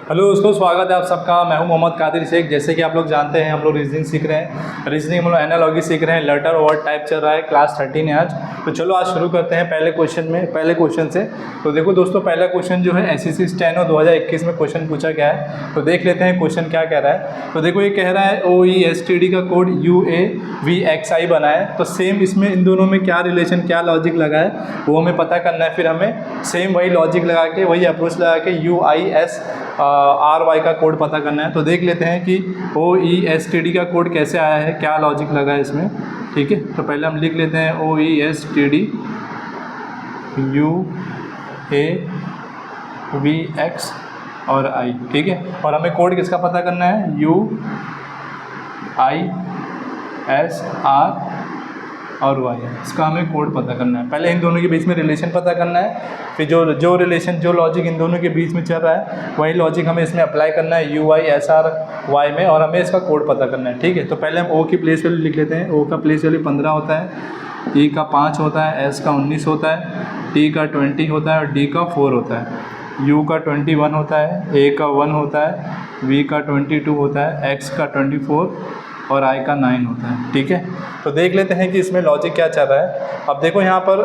Hello दोस्तों, स्वागत है आप सबका। मैं हूं मोहम्मद कादिर शेख। जैसे कि आप लोग जानते हैं, हम लोग रीजनिंग सीख रहे हैं। रीजनिंग हम लोग एनालॉजी सीख रहे हैं। लेटर वर्ड टाइप चल रहा है, क्लास 13 है आज। तो चलो आज शुरू करते हैं पहले क्वेश्चन से। तो देखो दोस्तों, पहला क्वेश्चन जो है एसएससी स्टेनो 2021 में क्वेश्चन पूछा गया है। तो देख लेते हैं क्वेश्चन क्या कह रहा है। तो देखो ये कह रहा है OESTD का कोड UAVXI बना है। तो सेम इसमें इन दोनों में क्या रिलेशन, क्या लॉजिक लगा है वो हमें पता करना है। फिर हमें सेम वही लॉजिक लगा के, वही अप्रोच लगा के UISRY का कोड पता करना है। तो देख लेते हैं कि OESTD का कोड कैसे आया है, क्या लॉजिक लगा है इसमें। ठीक है, तो पहले हम लिख लेते हैं OESTD UAVX और I। ठीक है, और हमें कोड किसका पता करना है, UISR और Y है, इसका हमें कोड पता करना है। पहले इन दोनों के बीच में रिलेशन पता करना है, फिर जो रिलेशन, जो लॉजिक इन दोनों के बीच में चल रहा है वही लॉजिक हमें इसमें अप्लाई करना है UISRY में, और हमें इसका कोड पता करना है। ठीक है, तो पहले हम O की प्लेस वैल्यू लिख लेते हैं। O का प्लेस वैल्यू 15 होता है, E का 5 होता है, S का 19 होता है, T का 20 होता है और D का 4 होता है। U का 21 होता है, A का 1 होता है, V का 22 होता है, X का 24 और I का 9 होता है। ठीक है, तो देख लेते हैं कि इसमें लॉजिक क्या चल रहा है। अब देखो यहाँ पर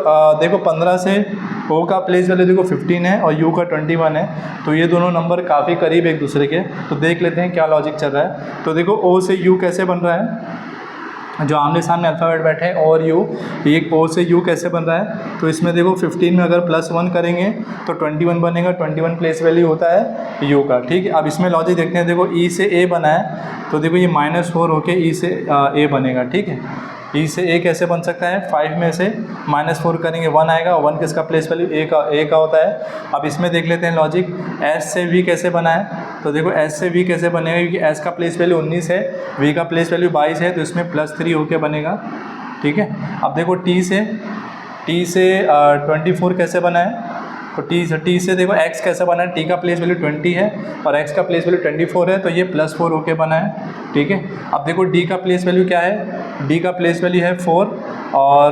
देखो 15 से O का प्लेस वैल्यू देखो 15 है और U का 21 है, तो ये दोनों नंबर काफ़ी करीब एक दूसरे के। तो देख लेते हैं क्या लॉजिक चल रहा है। तो देखो O से U कैसे बन रहा है, जो आमने सामने अल्फ़ाबेट बैठे हैं और U, ये O से U कैसे बन रहा है। तो इसमें देखो 15 में अगर +1 करेंगे तो 21 बनेगा। 21 प्लेस वैल्यू होता है U का। ठीक है, अब इसमें लॉजिक देखते हैं। देखो E से A बना है, तो देखो ये -4 होके E से A बनेगा। ठीक है, E से A कैसे बन सकता है, 5 में से -4 करेंगे 1 आएगा। 1 किसका प्लेस वैल्यू, A का होता है। अब इसमें देख लेते हैं लॉजिक S से V कैसे बना है। तो देखो S से V कैसे बनेगा, क्योंकि S का प्लेस वैल्यू 19 है, V का प्लेस वैल्यू 22 है, तो इसमें +3 होके बनेगा। ठीक है, अब देखो T से 24 कैसे बना है। तो T से देखो X कैसे बना है। T का प्लेस वैल्यू 20 है और X का प्लेस वैल्यू 24 है, तो ये +4 होके बना है। ठीक है, अब देखो D का प्लेस वैल्यू क्या है। D का प्लेस वैल्यू है 4 और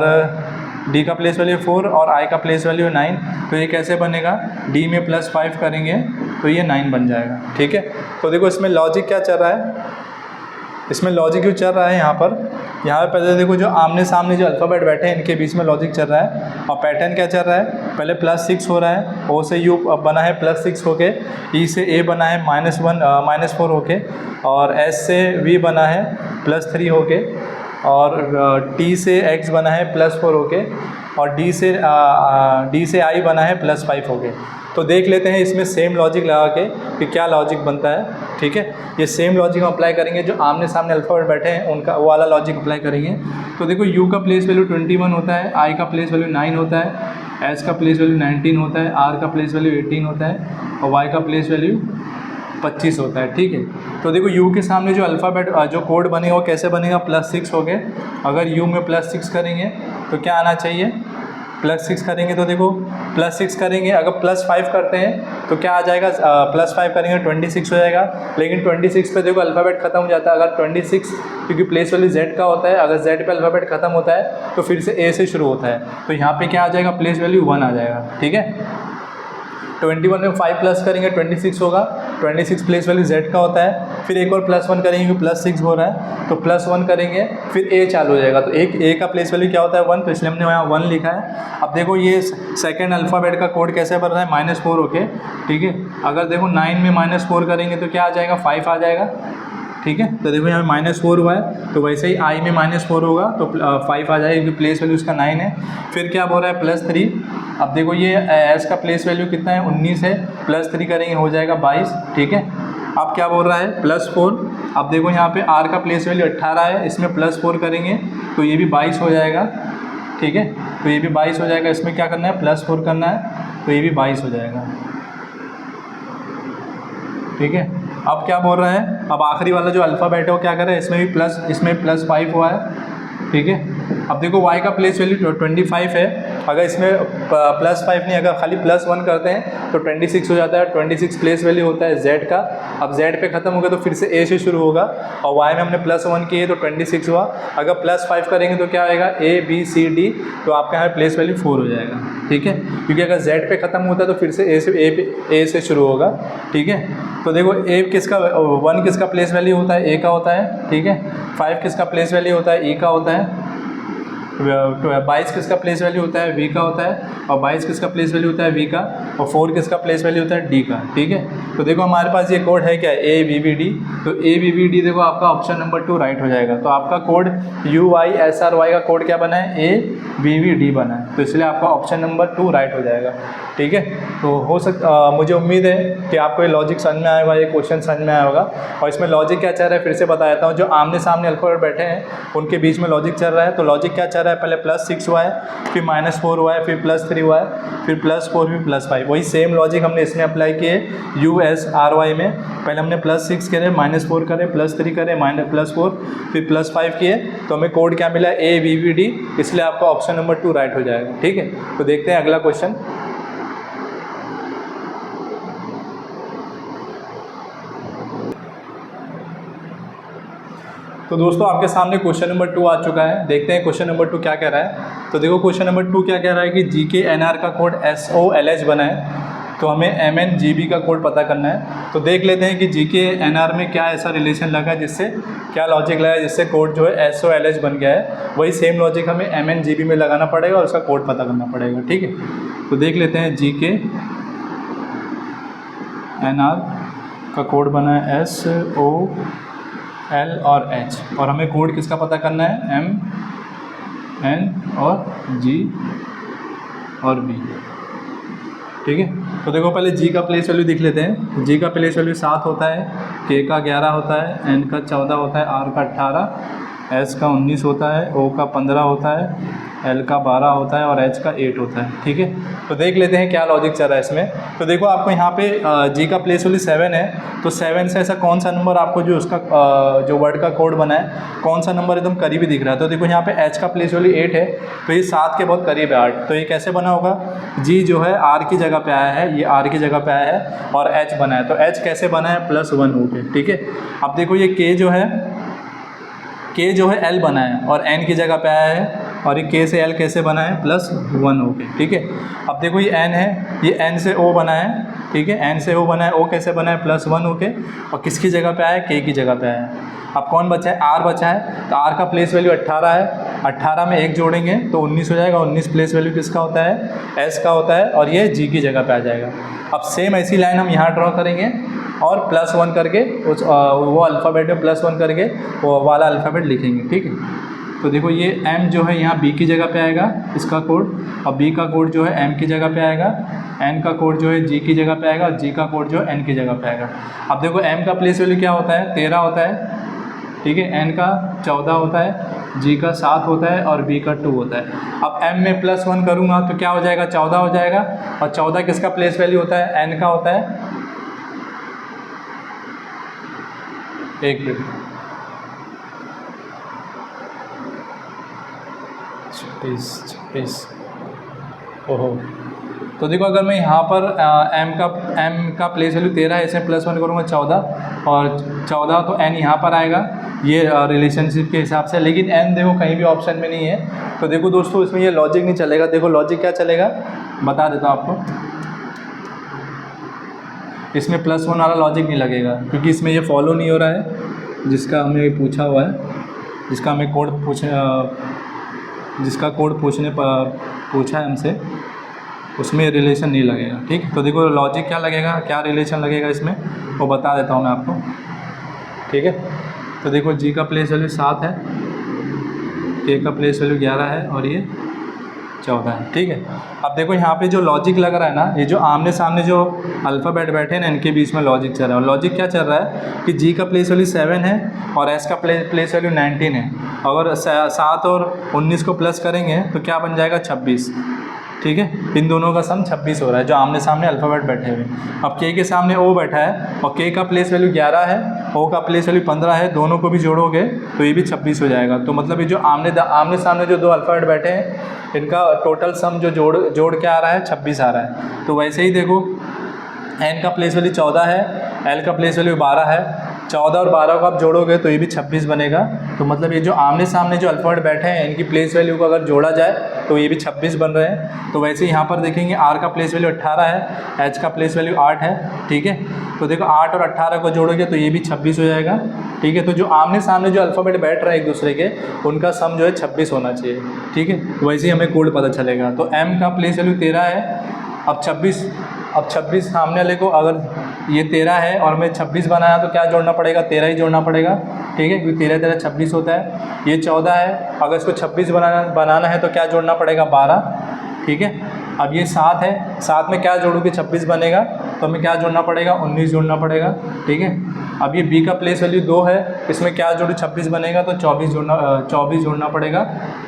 D का प्लेस वैल्यू 4 और I का प्लेस वैल्यू 9, तो ये कैसे बनेगा, D में +5 करेंगे तो ये 9 बन जाएगा। ठीक है, तो देखो इसमें लॉजिक क्या चल रहा है, इसमें लॉजिक क्यों चल रहा है यहाँ पर पहले देखो जो आमने सामने जो अल्फ़ाबेट बैठे हैं इनके बीच में लॉजिक चल रहा है। और पैटर्न क्या चल रहा है, पहले +6 हो रहा है, O से U बना है +6 होके, E से A बना है -4 होके, और S से V बना है +3 होके, और T से X बना है +4 होके, और D से I बना है +5 होके। तो देख लेते हैं इसमें सेम लॉजिक लगा के कि क्या लॉजिक बनता है। ठीक है, ये सेम लॉजिक हम अप्लाई करेंगे, जो आमने सामने अल्फ़ाबेट बैठे हैं उनका वो वाला लॉजिक अप्लाई करेंगे। तो देखो U का प्लेस वैल्यू 21 होता है, I का प्लेस वैल्यू 9 होता है, S का प्लेस वैल्यू 19 होता है, R का प्लेस वैल्यू 18 होता है और Y का प्लेस वैल्यू 25 होता है। ठीक है, तो देखो U के सामने जो अल्फ़ाबेट जो कोड बनेगा वो कैसे बनेगा, +6 हो गए। अगर U में +6 करेंगे तो क्या आना चाहिए, +6 करेंगे तो देखो +6 करेंगे, अगर +5 करते हैं तो क्या आ जाएगा, +5 करेंगे 26 हो जाएगा। लेकिन 26 पे देखो अल्फ़ाबेट ख़त्म हो जाता है। अगर 26, क्योंकि प्लेस वैल्यू Z का होता है, अगर Z पे अल्फ़ाबेट ख़त्म होता है तो फिर से A से शुरू होता है, तो यहाँ पे क्या आ जाएगा, प्लेस वैल्यू 1 आ जाएगा। ठीक है, 21 में 5 प्लस करेंगे 26 होगा। 26 प्लेस वैल्यू Z का होता है, फिर एक और +1 करेंगे क्योंकि +6 हो रहा है, तो +1 करेंगे फिर A चालू हो जाएगा। तो एक A का प्लेस वैल्यू क्या होता है, 1, तो इसलिए हमने यहाँ 1 लिखा है। अब देखो ये सेकंड अल्फ़ाबेट का कोड कैसे बन रहा है, -4 होके। ठीक है, अगर देखो 9 में -4 करेंगे तो क्या आ जाएगा, 5 आ जाएगा। ठीक है, तो देखो यहाँ -4 हुआ है, तो वैसे ही I में -4 होगा तो 5 आ जाएगा, क्योंकि प्लेस वैल्यू उसका 9 है। फिर क्या बोल रहा है, +3। अब देखो ये S का प्लेस वैल्यू कितना है, 19 है, +3 करेंगे हो जाएगा 22। ठीक है, अब क्या बोल रहा है, +4। अब देखो यहाँ पे R का प्लेस वैल्यू 18 है, इसमें +4 करेंगे तो ये भी 22 हो जाएगा। ठीक है, तो ये भी 22 हो जाएगा। इसमें क्या करना है, +4 करना है, तो ये भी 22 हो जाएगा। ठीक है, अब क्या बोल रहा है, अब आखिरी वाला जो अल्फ़ाबेट है वो क्या कर रहा है, इसमें भी +5 हुआ है। ठीक है, अब देखो y का प्लेस वैल्यू 25 है, अगर इसमें +5 नहीं, अगर खाली +1 करते हैं तो 26 हो जाता है। 26 प्लेस वैल्यू होता है z का। अब z पे ख़त्म हो गया तो फिर से a से शुरू होगा, और y में हमने +1 किए तो 26 हुआ। अगर +5 करेंगे तो क्या आएगा, a b c d, तो आपके यहाँ प्लेस वैल्यू 4 हो जाएगा। ठीक है, क्योंकि अगर z पे ख़त्म होता है तो फिर से a से शुरू होगा। ठीक है, तो देखो a किसका 1 किसका प्लेस वैल्यू होता है, a का होता है। ठीक है, 5 किसका प्लेस वैल्यू होता है, e का होता है। 22 किसका प्लेस वैल्यू होता है, v का होता है। और 22 किसका प्लेस वैल्यू होता है, v का। और 4 किसका प्लेस वैल्यू होता है, d का। ठीक है, तो देखो हमारे पास ये कोड है क्या, a b b d। तो a b b d देखो आपका ऑप्शन नंबर 2 राइट हो जाएगा। तो आपका code u y s r y का कोड क्या बना है, a b b d बना है, तो इसलिए आपका ऑप्शन नंबर 2 राइट हो जाएगा। ठीक है, तो मुझे उम्मीद है कि आपको ये लॉजिक समझ में आया होगा, ये क्वेश्चन समझ में आया होगा। और इसमें लॉजिक क्या चल रहा है फिर से बता देता हूँ। जो आमने सामने अल्फाबेट बैठे हैं उनके बीच में लॉजिक चल रहा है। तो लॉजिक क्या चल रहा है, पहले +6 हुआ है, फिर -4 हुआ है, फिर +3 हुआ है, फिर +4, फिर +5। वही सेम लॉजिक हमने इसमें अप्लाई किए u s r y में। पहले हमने +6 करे, -4 करे, +3 करे, +4, फिर +5 किए, तो हमें कोड क्या मिला, a b b d, इसलिए आपका ऑप्शन नंबर 2 राइट हो जाएगा। ठीक है, तो देखते हैं अगला क्वेश्चन। तो दोस्तों आपके सामने क्वेश्चन नंबर 2 आ चुका है। देखते हैं क्वेश्चन नंबर 2 क्या कह रहा है। तो देखो क्वेश्चन नंबर 2 क्या कह रहा है कि GK NR का कोड SOLH बना है, तो हमें MN GB का कोड पता करना है। तो देख लेते हैं कि GK NR में क्या ऐसा रिलेशन लगा जिससे, क्या लॉजिक लगा जिससे कोड जो है SOLH बन गया है। वही सेम लॉजिक हमें MN GB में लगाना पड़ेगा और उसका कोड पता करना पड़ेगा। ठीक है, तो देख लेते हैं GK NR का कोड बना है SOL और H, और हमें कोड किसका पता करना है, M N और G और B। ठीक है, तो देखो पहले G का प्लेस वैल्यू देख लेते हैं। G का प्लेस वैल्यू 7 होता है, K का 11 होता है, N का 14 होता है, R का 18, S का 19 होता है, O का 15 होता है, L का 12 होता है और H का 8 होता है। ठीक है, तो देख लेते हैं क्या लॉजिक चल रहा है इसमें। तो देखो आपको यहाँ पे G का प्लेस वैल्यू 7 है, तो 7 से ऐसा कौन सा नंबर आपको जो उसका जो वर्ड का कोड बना है, कौन सा नंबर एकदम करीबी दिख रहा है। तो देखो यहाँ पे H का प्लेस वैल्यू 8 है, तो ये 7 के बहुत करीब है 8। तो ये कैसे बना होगा, G जो है R की जगह पे आया है, ये R की जगह पे आया है और H बना है। तो H कैसे बना है, +1 हो गया। ठीक है, अब देखो ये K जो है L बना है और N की जगह पे आया है, और ये K से L कैसे बना है, +1 हो गया। ठीक है, अब देखो ये N है, ये N से O बना है। ठीक है, N से O बना है, O कैसे बना है, +1 हो के, और किसकी जगह पे आया है, K की जगह पे आया है। अब कौन बचा है, R बचा है। तो R का प्लेस वैल्यू 18 है, 18 में 1 जोड़ेंगे तो 19 हो जाएगा। 19 प्लेस वैल्यू किसका होता है, S का होता है, और ये G की जगह पे आ जाएगा। अब सेम ऐसी लाइन हम यहाँ ड्रॉ करेंगे और +1 करके उस वो अल्फ़ाबेट में +1 करके वो वाला अल्फ़ाबेट लिखेंगे। ठीक है, तो देखो ये M जो है यहाँ B की जगह पे आएगा इसका कोड, और B का कोड जो है M की जगह पे आएगा, N का कोड जो है G की जगह पे आएगा, और G का कोड जो है N की जगह पे आएगा। अब देखो M का प्लेस वैल्यू क्या होता है, 13 होता है। ठीक है, N का 14 होता है, G का 7 होता है और B का 2 होता है। अब M में +1 करूँगा तो क्या हो जाएगा, 14 हो जाएगा, और 14 किसका प्लेस वैल्यू होता है, N का होता है। एक मिनट, 26 ओहो। तो देखो अगर मैं यहाँ पर M का प्लेस वैल्यू 13 है, इसमें +1 करूँगा 14, और 14 तो N यहाँ पर आएगा ये रिलेशनशिप के हिसाब से, लेकिन N देखो कहीं भी ऑप्शन में नहीं है। तो देखो दोस्तों इसमें ये लॉजिक नहीं चलेगा। देखो लॉजिक क्या चलेगा, बता देता हूँ आपको। इसमें +1 वाला लॉजिक नहीं लगेगा, क्योंकि इसमें ये फॉलो नहीं हो रहा है जिसका हमें पूछा हुआ है, जिसका हमें कोड पूछा है हमसे, उसमें रिलेशन नहीं लगेगा। ठीक, तो देखो लॉजिक क्या लगेगा, क्या रिलेशन लगेगा इसमें, वो बता देता हूँ मैं आपको। ठीक है, तो देखो G का प्लेस वैल्यू 7 है, K का प्लेस वैल्यू 11 है और ये 14 है। ठीक है, अब देखो यहाँ पे जो लॉजिक लग रहा है ना, ये जो आमने सामने जो अल्फ़ाबेट बैठे हैं ना, इनके बीच में लॉजिक चल रहा है। और लॉजिक क्या चल रहा है कि G का प्लेस वैल्यू 7 है और S का प्लेस वैल्यू 19 है। अगर 7 और 19 को प्लस करेंगे तो क्या बन जाएगा, 26। ठीक है, इन दोनों का सम 26 हो रहा है, जो आमने सामने अल्फ़ाबेट बैठे हुए। अब K के सामने O बैठा है और K का प्लेस वैल्यू 11 है ओ का प्लेस वैल्यू 15 है, दोनों को भी जोड़ोगे तो ये भी 26 हो जाएगा। तो मतलब ये जो आमने सामने जो दो अल्फ़ाबेट बैठे हैं इनका टोटल सम जो जोड़ के आ रहा है 26 आ रहा है। तो वैसे ही देखो एन का प्लेस वैल्यू 14 है, एल का प्लेस वैल्यू 12 है, 14 और 12 को आप जोड़ोगे तो ये भी 26 बनेगा। तो मतलब ये जो आमने सामने जो अल्फ़ाबेट बैठे हैं इनकी प्लेस वैल्यू को अगर जोड़ा जाए तो ये भी 26 बन रहे हैं। तो वैसे ही यहाँ पर देखेंगे आर का प्लेस वैल्यू 18 है, एच का प्लेस वैल्यू 8 है, ठीक है। तो देखो 8 और 18 को जोड़ोगे तो ये भी 26 हो जाएगा, ठीक है। तो जो आमने सामने जो अल्फ़ाबेट बैठ रहे हैं एक दूसरे के उनका सम जो है 26 होना चाहिए, ठीक है। वैसे ही हमें कोड पता चलेगा। तो एम का प्लेस वैल्यू 13 है, अब 26 सामने वाले को अगर ये 13 है और मैं 26 बनाया तो क्या जोड़ना पड़ेगा, 13 ही जोड़ना पड़ेगा, ठीक है, क्योंकि 13 13 26 होता है। ये 14 है, अगर इसको 26 बनाना है तो क्या जोड़ना पड़ेगा, 12, ठीक है। अब ये 7 है, 7 में क्या जोड़ूँ कि 26 बनेगा, तो हमें क्या जोड़ना पड़ेगा, 19 जोड़ना पड़ेगा, ठीक है। अब ये बी का प्लेस वैल्यू 2 है, इसमें क्या जोड़ूँ 26 बनेगा तो 24 जोड़ना पड़ेगा,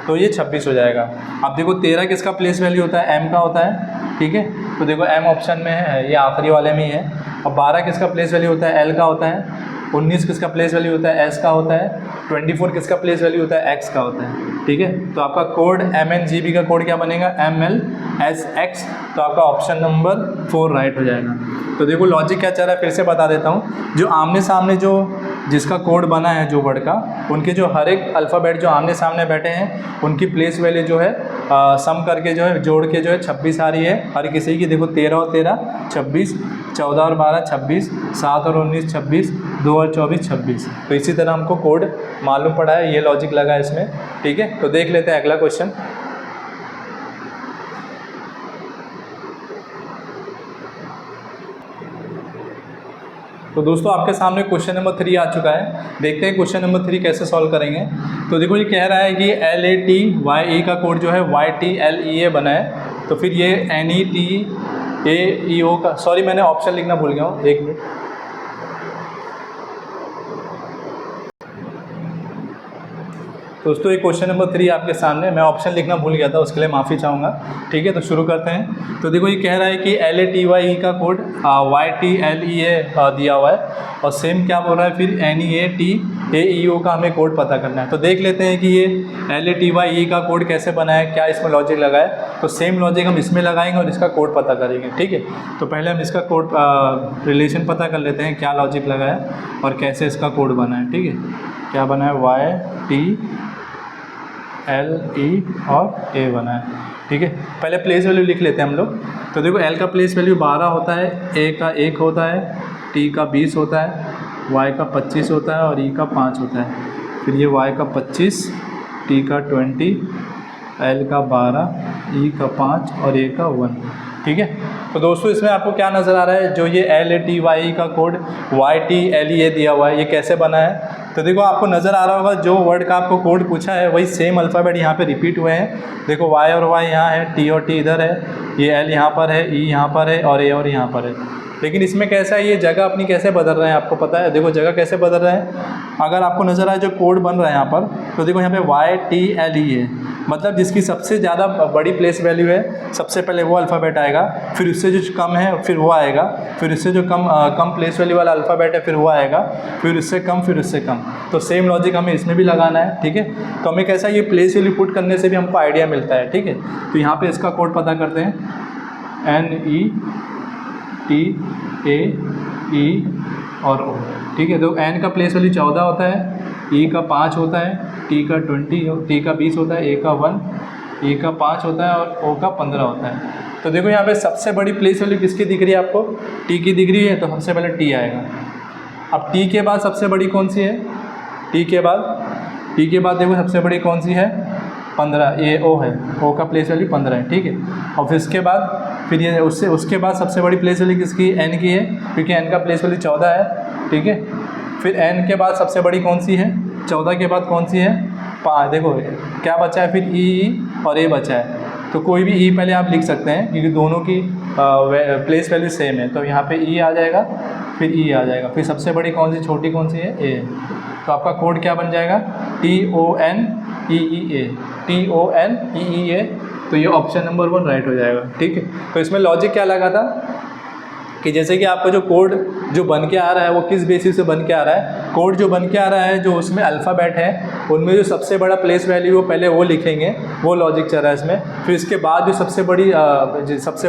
तो ये 26 हो जाएगा। अब देखो 13 किसका प्लेस वैल्यू होता है, एम का होता है, ठीक है। तो देखो एम ऑप्शन में है, ये आखिरी वाले में ही है। अब 12 किसका प्लेस वैल्यू होता है, एल का होता है। 19 किसका प्लेस वैल्यू होता है, एस का होता है। 24 किसका प्लेस वैल्यू होता है, एक्स का होता है, ठीक है। तो आपका कोड MNGB का कोड क्या बनेगा, MLSX। तो आपका ऑप्शन नंबर 4 राइट हो जाएगा। तो देखो लॉजिक क्या चल रहा है, फिर से बता देता हूँ। जो आमने सामने जो जिसका कोड बना है जो वर्ड का, उनके जो हर एक अल्फ़ाबेट जो आमने सामने बैठे हैं उनकी प्लेस वैल्यू जो है सम करके जो है जोड़ के जो है 26 आ रही है हर किसी की। देखो 13 और 13 26, 14 और 12 26, 7 और 19 26, 2 और 24 26। तो इसी तरह हमको कोड मालूम पड़ा है, ये लॉजिक लगा है इसमें, ठीक है। तो देख लेते हैं अगला क्वेश्चन। तो दोस्तों आपके सामने क्वेश्चन नंबर 3 आ चुका है। देखते हैं क्वेश्चन नंबर 3 कैसे सॉल्व करेंगे। तो देखो ये कह रहा है कि LATYE का कोड जो है YTLEA बना है। तो फिर ये NETAEO का, सॉरी मैंने ऑप्शन लिखना भूल गया हूँ, 1 मिनट। दोस्तों ये क्वेश्चन नंबर 3 आपके सामने, मैं ऑप्शन लिखना भूल गया था, उसके लिए माफ़ी चाहूँगा, ठीक है। तो शुरू करते हैं। तो देखो ये कह रहा है कि LATYE का कोड YTLEA दिया हुआ है, और सेम क्या बोल रहा है फिर NEATAEO का हमें कोड पता करना है। तो देख लेते हैं कि ये LATYE का कोड कैसे बना है, क्या इसमें लॉजिक लगा है। तो सेम लॉजिक हम इसमें लगाएंगे और इसका कोड पता करेंगे, ठीक है। तो पहले हम इसका कोड रिलेशन पता कर लेते हैं, क्या लॉजिक लगा है और कैसे इसका कोड बना है, ठीक है। क्या बना है, YTLE और A बना है, ठीक है। पहले प्लेस वैल्यू लिख लेते हैं हम लोग। तो देखो L का प्लेस वैल्यू 12 होता है, A का 1 होता है, T का 20 होता है, Y का 25 होता है और E का 5 होता है। फिर ये Y का 25, T का 20, L का 12, E का 5 और A का 1, ठीक है। तो दोस्तों इसमें आपको क्या नज़र आ रहा है, जो ये LATYE का कोड YTLEA दिया हुआ है, ये कैसे बना है। तो देखो आपको नज़र आ रहा होगा जो वर्ड का आपको कोड पूछा है वही सेम अल्फ़ाबेट यहाँ पे रिपीट हुए हैं। देखो Y और Y यहाँ है, T और T इधर है, ये L यहाँ पर है, E यहाँ पर है और A और यहाँ पर है। लेकिन इसमें कैसा है, ये जगह अपनी कैसे बदल रहे हैं आपको पता है। देखो जगह कैसे बदल रहे हैं, अगर आपको नज़र आए जो कोड बन रहा है यहाँ पर, तो देखो यहाँ पे YTLEA, मतलब जिसकी सबसे ज़्यादा बड़ी प्लेस वैल्यू है सबसे पहले वो अल्फ़ाबेट आएगा, फिर उससे जो कम है फिर वो आएगा, फिर उससे जो कम प्लेस वैल्यू वाला अल्फ़ाबेट है फिर वो आएगा, फिर उससे कम, फिर उससे कम। तो सेम लॉजिक हमें इसमें भी लगाना है, ठीक है। तो हमें कैसा, ये प्लेस वैल्यू पुट करने से भी हमको आइडिया मिलता है, ठीक है। तो यहाँ पर इसका कोड पता करते हैं, NETAE और O, ठीक है। तो N का प्लेस वैल्यू 14 होता है, E का 5 होता है, T का 20 होता है, A का 1, E का 5 होता है और O का 15 होता है। तो देखो यहाँ पे सबसे बड़ी प्लेस वैल्यू किसकी दिख रही है आपको, T की दिख रही है, तो सबसे पहले T आएगा। अब T के बाद सबसे बड़ी कौन सी है, T के बाद देखो सबसे बड़ी कौन सी है, 15, ये O है, O का प्लेस वैल्यू 15 है, ठीक है। और फिर इसके बाद फिर ये उसके बाद सबसे बड़ी प्लेस वैल्यू किसकी, N की है, क्योंकि N का प्लेस वैल्यू 14 है, ठीक है। फिर N के बाद सबसे बड़ी कौन सी है, 14 के बाद कौन सी है, 5। देखो क्या बचा है फिर E और A बचा है, तो कोई भी E पहले आप लिख सकते हैं क्योंकि दोनों की प्लेस वैल्यू सेम है। तो यहाँ पे E आ जाएगा, फिर E आ जाएगा, फिर सबसे बड़ी कौन सी, छोटी कौन सी है, A। तो आपका कोड क्या बन जाएगा, TONEEA। तो ये ऑप्शन नंबर 1 राइट हो जाएगा, ठीक है। तो इसमें लॉजिक क्या लगा था, कि जैसे कि आपका जो कोड जो बन के आ रहा है वो किस बेसिस से बन के आ रहा है। कोड जो बन के आ रहा है जो उसमें अल्फ़ाबेट है उनमें जो सबसे बड़ा प्लेस वैल्यू वो पहले वो लिखेंगे, वो लॉजिक चल रहा है इसमें। फिर इसके बाद जो सबसे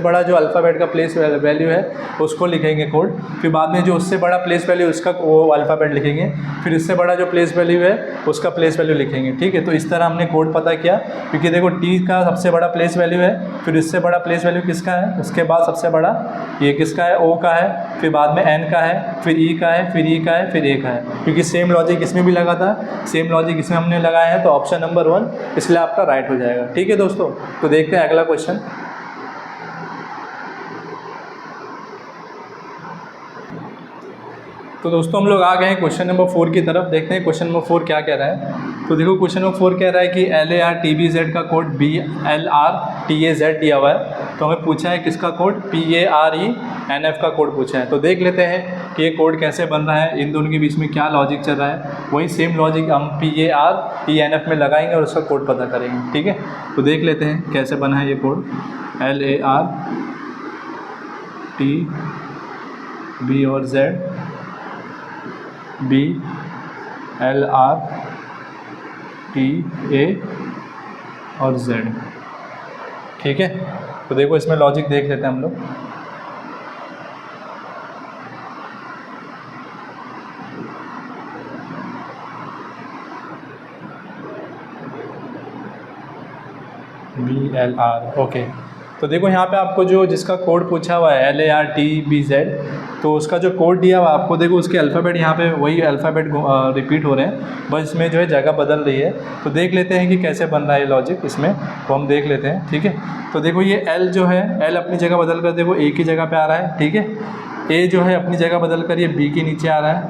बड़ा जो अल्फ़ाबेट का प्लेस वैल्यू है उसको लिखेंगे कोड। फिर बाद में जो उससे बड़ा प्लेस वैल्यू उसका वो अल्फ़ाबेट लिखेंगे। फिर इससे बड़ा जो प्लेस वैल्यू है उसका प्लेस वैल्यू लिखेंगे। ठीक है, तो इस तरह हमने कोड पता किया, क्योंकि देखो टी का सबसे बड़ा प्लेस वैल्यू है, फिर इससे बड़ा प्लेस वैल्यू किसका है, उसके बाद सबसे बड़ा ये किसका है, ओ का है, फिर बाद में एन का है, फिर ई का है, फिर ई का है, फिर ए का है। क्योंकि सेम लॉजिक इसमें भी लगा था, सेम लॉजिक इसमें हमने लगाया है, तो ऑप्शन नंबर 1 इसलिए आपका राइट हो जाएगा। ठीक है दोस्तों, तो देखते हैं अगला क्वेश्चन। तो दोस्तों हम लोग आ गए हैं क्वेश्चन नंबर 4 की तरफ। देखते हैं क्वेश्चन नंबर 4 क्या कह रहा है। तो देखो क्वेश्चन नंबर 4 कह रहा है कि LARTBZ का कोड BLRTAZ दिया हुआ है। तो हमें पूछा है किसका कोड, PARENF का कोड पूछा है। तो देख लेते हैं कि ये कोड कैसे बन रहा है, इन दोनों के बीच में क्या लॉजिक चल रहा है। वही सेम लॉजिक हम PARENF में लगाएंगे और उसका कोड पता करेंगे। ठीक है, तो देख लेते हैं कैसे बना है ये कोड। LARTB और Z, BLRTA और Z। ठीक है, तो देखो इसमें लॉजिक देख लेते हैं हम लोग। BLR, okay. तो देखो यहाँ पे आपको जो जिसका कोड पूछा हुआ है LARTBZ, तो उसका जो कोड दिया हुआ आपको, देखो उसके अल्फ़ाबेट यहाँ पे वही अल्फ़ाबेट रिपीट हो रहे हैं, बस इसमें जो है जगह बदल रही है। तो देख लेते हैं कि कैसे बन रहा है ये लॉजिक इसमें, तो हम देख लेते हैं। ठीक है, तो देखो ये L जो है, L अपनी जगह बदल कर देखो A की जगह पे आ रहा है। ठीक है, A जो है अपनी जगह बदल कर ये B के नीचे आ रहा है।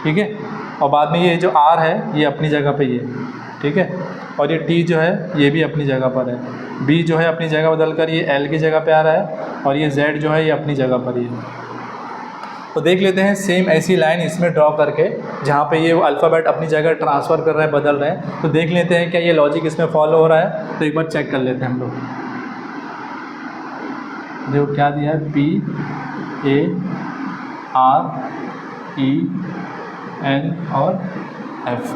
ठीक है, और बाद में ये जो R है ये अपनी जगह पर ही है। ठीक है, और ये T जो है ये भी अपनी जगह पर है। B जो है अपनी जगह बदल कर ये L की जगह पे आ रहा है, और ये Z जो है ये अपनी जगह पर ही है। तो देख लेते हैं सेम ऐसी लाइन इसमें ड्रॉ करके, जहाँ पे ये अल्फ़ाबेट अपनी जगह ट्रांसफ़र कर रहे हैं, बदल रहे हैं। तो देख लेते हैं क्या ये लॉजिक इसमें फॉलो हो रहा है। तो एक बार चेक कर लेते हैं हम लोग। देखो क्या दिया है, PAREN और F।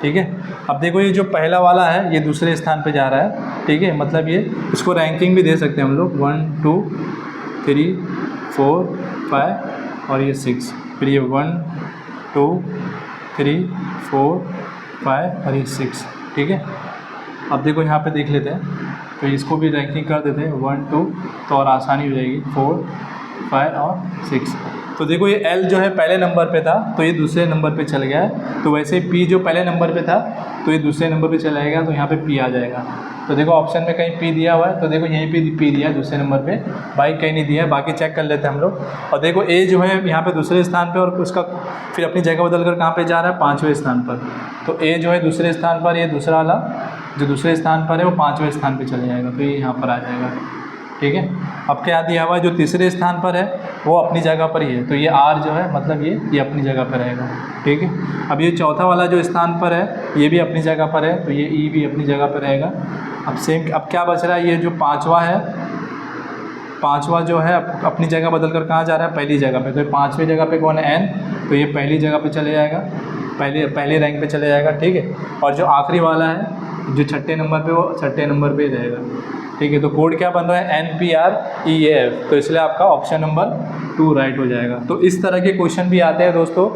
ठीक है, अब देखो ये जो पहला वाला है ये दूसरे स्थान पे जा रहा है। ठीक है, मतलब ये इसको रैंकिंग भी दे सकते हैं हम लोग, 1 2 3 4 5 और ये 6। फिर ये 1 2 3 4 5 और ये 6। ठीक है, अब देखो यहाँ पे देख लेते हैं, तो इसको भी रैंकिंग कर देते हैं 1 2, तो और आसानी हो जाएगी, 4 5 और 6। तो देखो ये L जो है पहले नंबर पे था, तो ये दूसरे नंबर पे चल गया है। तो वैसे P जो पहले नंबर पे था, तो ये दूसरे नंबर पे चला जाएगा, तो यहाँ पे P आ जाएगा। तो देखो ऑप्शन में कहीं P दिया हुआ है, तो देखो यहीं पे P दिया है दूसरे नंबर पे, बाकी कहीं नहीं दिया है। बाकी चेक कर लेते हैं हम लोग। और देखो A जो है यहाँ पे दूसरे स्थान पे, और उसका फिर अपनी जगह बदल कर कहाँ पे जा रहा है, 5वें स्थान पर। तो A जो है दूसरे स्थान पर, ये दूसरा वाला जो दूसरे स्थान पर है वो 5वें स्थान पर चले जाएगा, तो ये यहाँ पर आ जाएगा। ठीक है, अब क्या दिया हुआ है, जो तीसरे स्थान पर है वो अपनी जगह पर ही है, तो ये R जो है मतलब ये अपनी जगह पर रहेगा। ठीक है, अब ये चौथा वाला जो स्थान पर है ये भी अपनी जगह पर है, तो ये E भी अपनी जगह पर रहेगा। अब सेम, अब क्या बच रहा है, ये जो पाँचवा है, पाँचवा जो है अपनी जगह बदल कर कहाँ जा रहा है, पहली जगह पे। तो 5वीं जगह पे कौन है, N, तो ये पहली जगह पे चले जाएगा, पहले रैंक पे चले जाएगा। ठीक है, और जो आखिरी वाला है जो छठे नंबर पे, वो छठे नंबर पे रहेगा। ठीक है, तो कोड क्या बन रहा है, NPREAF, तो इसलिए आपका ऑप्शन नंबर 2 राइट हो जाएगा। तो इस तरह के क्वेश्चन भी आते हैं दोस्तों,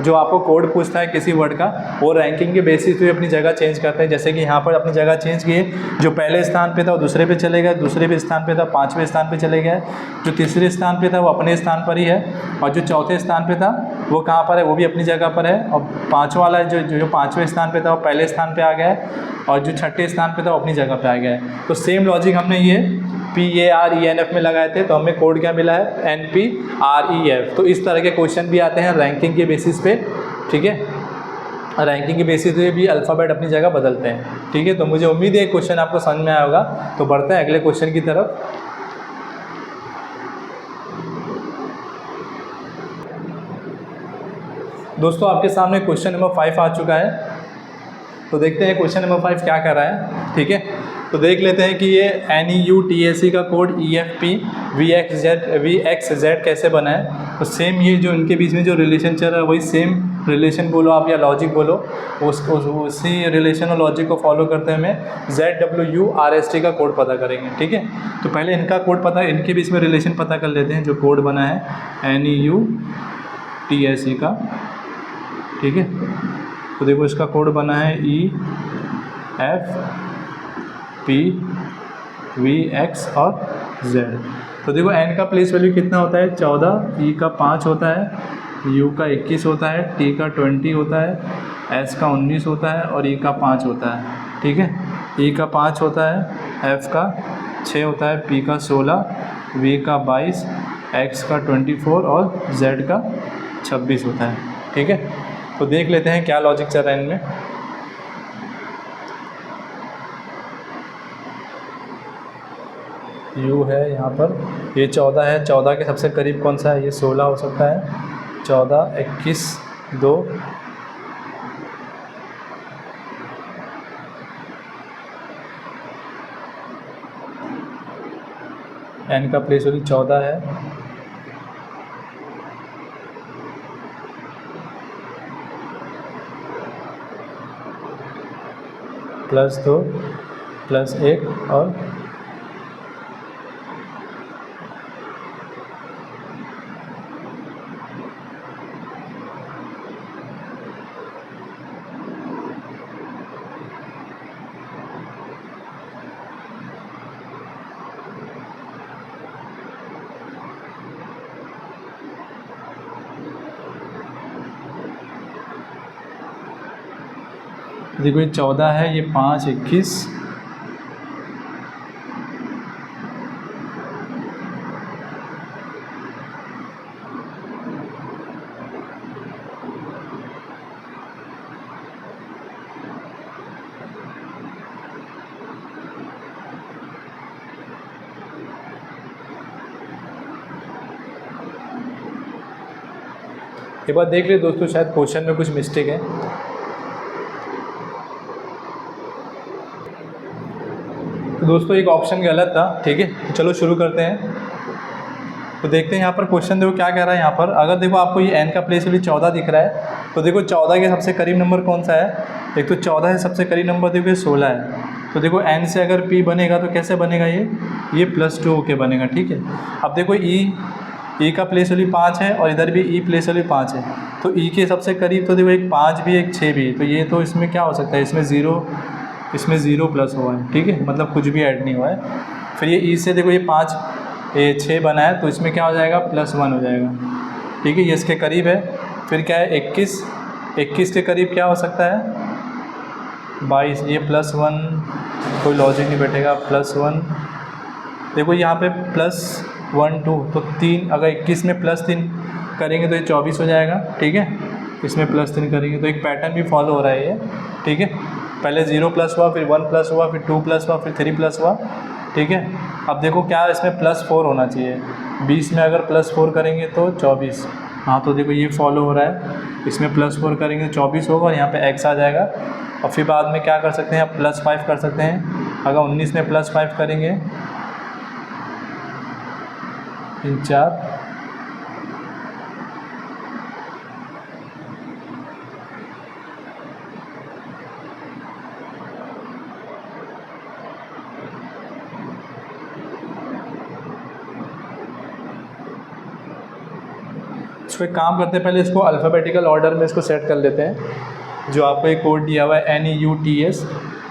जो आपको कोड पूछता है किसी वर्ड का, वो रैंकिंग के बेसिस पे अपनी जगह चेंज करते हैं। जैसे कि यहाँ पर अपनी जगह चेंज किए, जो पहले स्थान पे था वो दूसरे पे चले गए, दूसरे पे स्थान पे था 5वें स्थान पे चले गए, जो तीसरे स्थान पे था वो अपने स्थान पर ही है, और जो चौथे स्थान पे था वो कहाँ पर है, वो भी अपनी जगह पर है, और पाँचवा वाला जो 5वें स्थान पे था वो पहले स्थान पे आ गया है, और जो छठे स्थान पे था वो अपनी जगह पे आ गया है। तो सेम लॉजिक हमने ये PARENF में लगाए थे, तो हमें कोड क्या मिला है, NPREF। तो इस तरह के क्वेश्चन भी आते हैं रैंकिंग के बेसिस पे। ठीक है, रैंकिंग के बेसिस पे भी अल्फ़ाबेट अपनी जगह बदलते हैं। ठीक है, तो मुझे उम्मीद है क्वेश्चन आपको समझ में आया होगा। तो बढ़ते हैं अगले क्वेश्चन की तरफ। दोस्तों आपके सामने क्वेश्चन नंबर 5 आ चुका है, तो देखते हैं क्वेश्चन नंबर 5 क्या कर रहा है। ठीक है, तो देख लेते हैं कि ये NEUTSE का कोड EFP VXZ कैसे बना है। तो सेम ये जो इनके बीच में जो रिलेशन चल रहा है वही सेम रिलेशन बोलो आप या लॉजिक बोलो, उसी रिलेशन और लॉजिक को फॉलो करते हुए हमें ZWURST का कोड पता करेंगे। ठीक है, तो पहले इनका कोड पता, इनके बीच में रिलेशन पता कर लेते हैं जो कोड बना है NEUTSE का। ठीक है, तो देखो इसका कोड बना है EFPVX और Z। तो देखो n का प्लेस वैल्यू कितना होता है 14, E का 5 होता है, U का 21 होता है, T का 20 होता है, S का 19 होता है और E का 5 होता है। ठीक है, E का 5 होता है, F का 6 होता है, P का 16, V का 22, X का 24 और Z का 26 होता है। ठीक है, तो देख लेते हैं क्या लॉजिक चल रहा है इनमें। U है यहाँ पर, ये 14 है, 14 के सबसे करीब कौन सा है, ये 16 हो सकता है, 14, 21, 2, n का प्लेस वैल्यू 14 है, +2 +1 और देखो ये 14 है, ये 5, 21, एक बार देख ले दोस्तों, शायद क्वेश्चन में कुछ मिस्टेक है। तो दोस्तों एक ऑप्शन गलत था। ठीक है, तो चलो शुरू करते हैं। तो देखते हैं यहाँ पर क्वेश्चन देखो क्या कह रहा है। यहाँ पर अगर देखो आपको ये n का प्लेस वैल्यू 14 दिख रहा है, तो देखो 14 के सबसे करीब नंबर कौन सा है, एक तो 14 है, सबसे करीब नंबर देखो ये 16 है। तो देखो n से अगर p बनेगा तो कैसे बनेगा, ये +2 होके बनेगा। ठीक है, अब देखो e का प्लेस वैल्यू 5 है और इधर भी e प्लेस वैल्यू 5 है, तो e के सबसे करीब तो देखो एक 5 भी एक 6 भी, तो ये तो इसमें क्या हो सकता है, इसमें ज़ीरो प्लस हुआ है। ठीक है, मतलब कुछ भी ऐड नहीं हुआ है। फिर ये e से देखो ये 5 ये 6 बना है, तो इसमें क्या हो जाएगा, +1 हो जाएगा। ठीक है, ये इसके करीब है। फिर क्या है 21 के करीब क्या हो सकता है 22, ये +1, कोई लॉजिक नहीं बैठेगा, +1। देखो यहाँ पे +1 2, तो 3, अगर 21 में +3 करेंगे तो ये 24 हो जाएगा। ठीक है, इसमें +3 करेंगे तो एक पैटर्न भी फॉलो हो रहा है ये। ठीक है, पहले 0 प्लस हुआ, फिर 1 प्लस हुआ, फिर 2 प्लस हुआ, फिर 3 प्लस हुआ। ठीक है, अब देखो क्या इसमें +4 होना चाहिए, 20 में अगर +4 करेंगे तो 24। हाँ, तो देखो ये फॉलो हो रहा है, इसमें +4 करेंगे तो 24 होगा और यहाँ पे x आ जाएगा। और फिर बाद में क्या कर सकते हैं, आप +5 कर सकते हैं। अगर 19 में +5 करेंगे 3 4, इसको एक काम करते हैं, पहले इसको अल्फ़ाबेटिकल ऑर्डर में इसको सेट कर लेते हैं। जो आपको एक कोड दिया हुआ है NEUTS,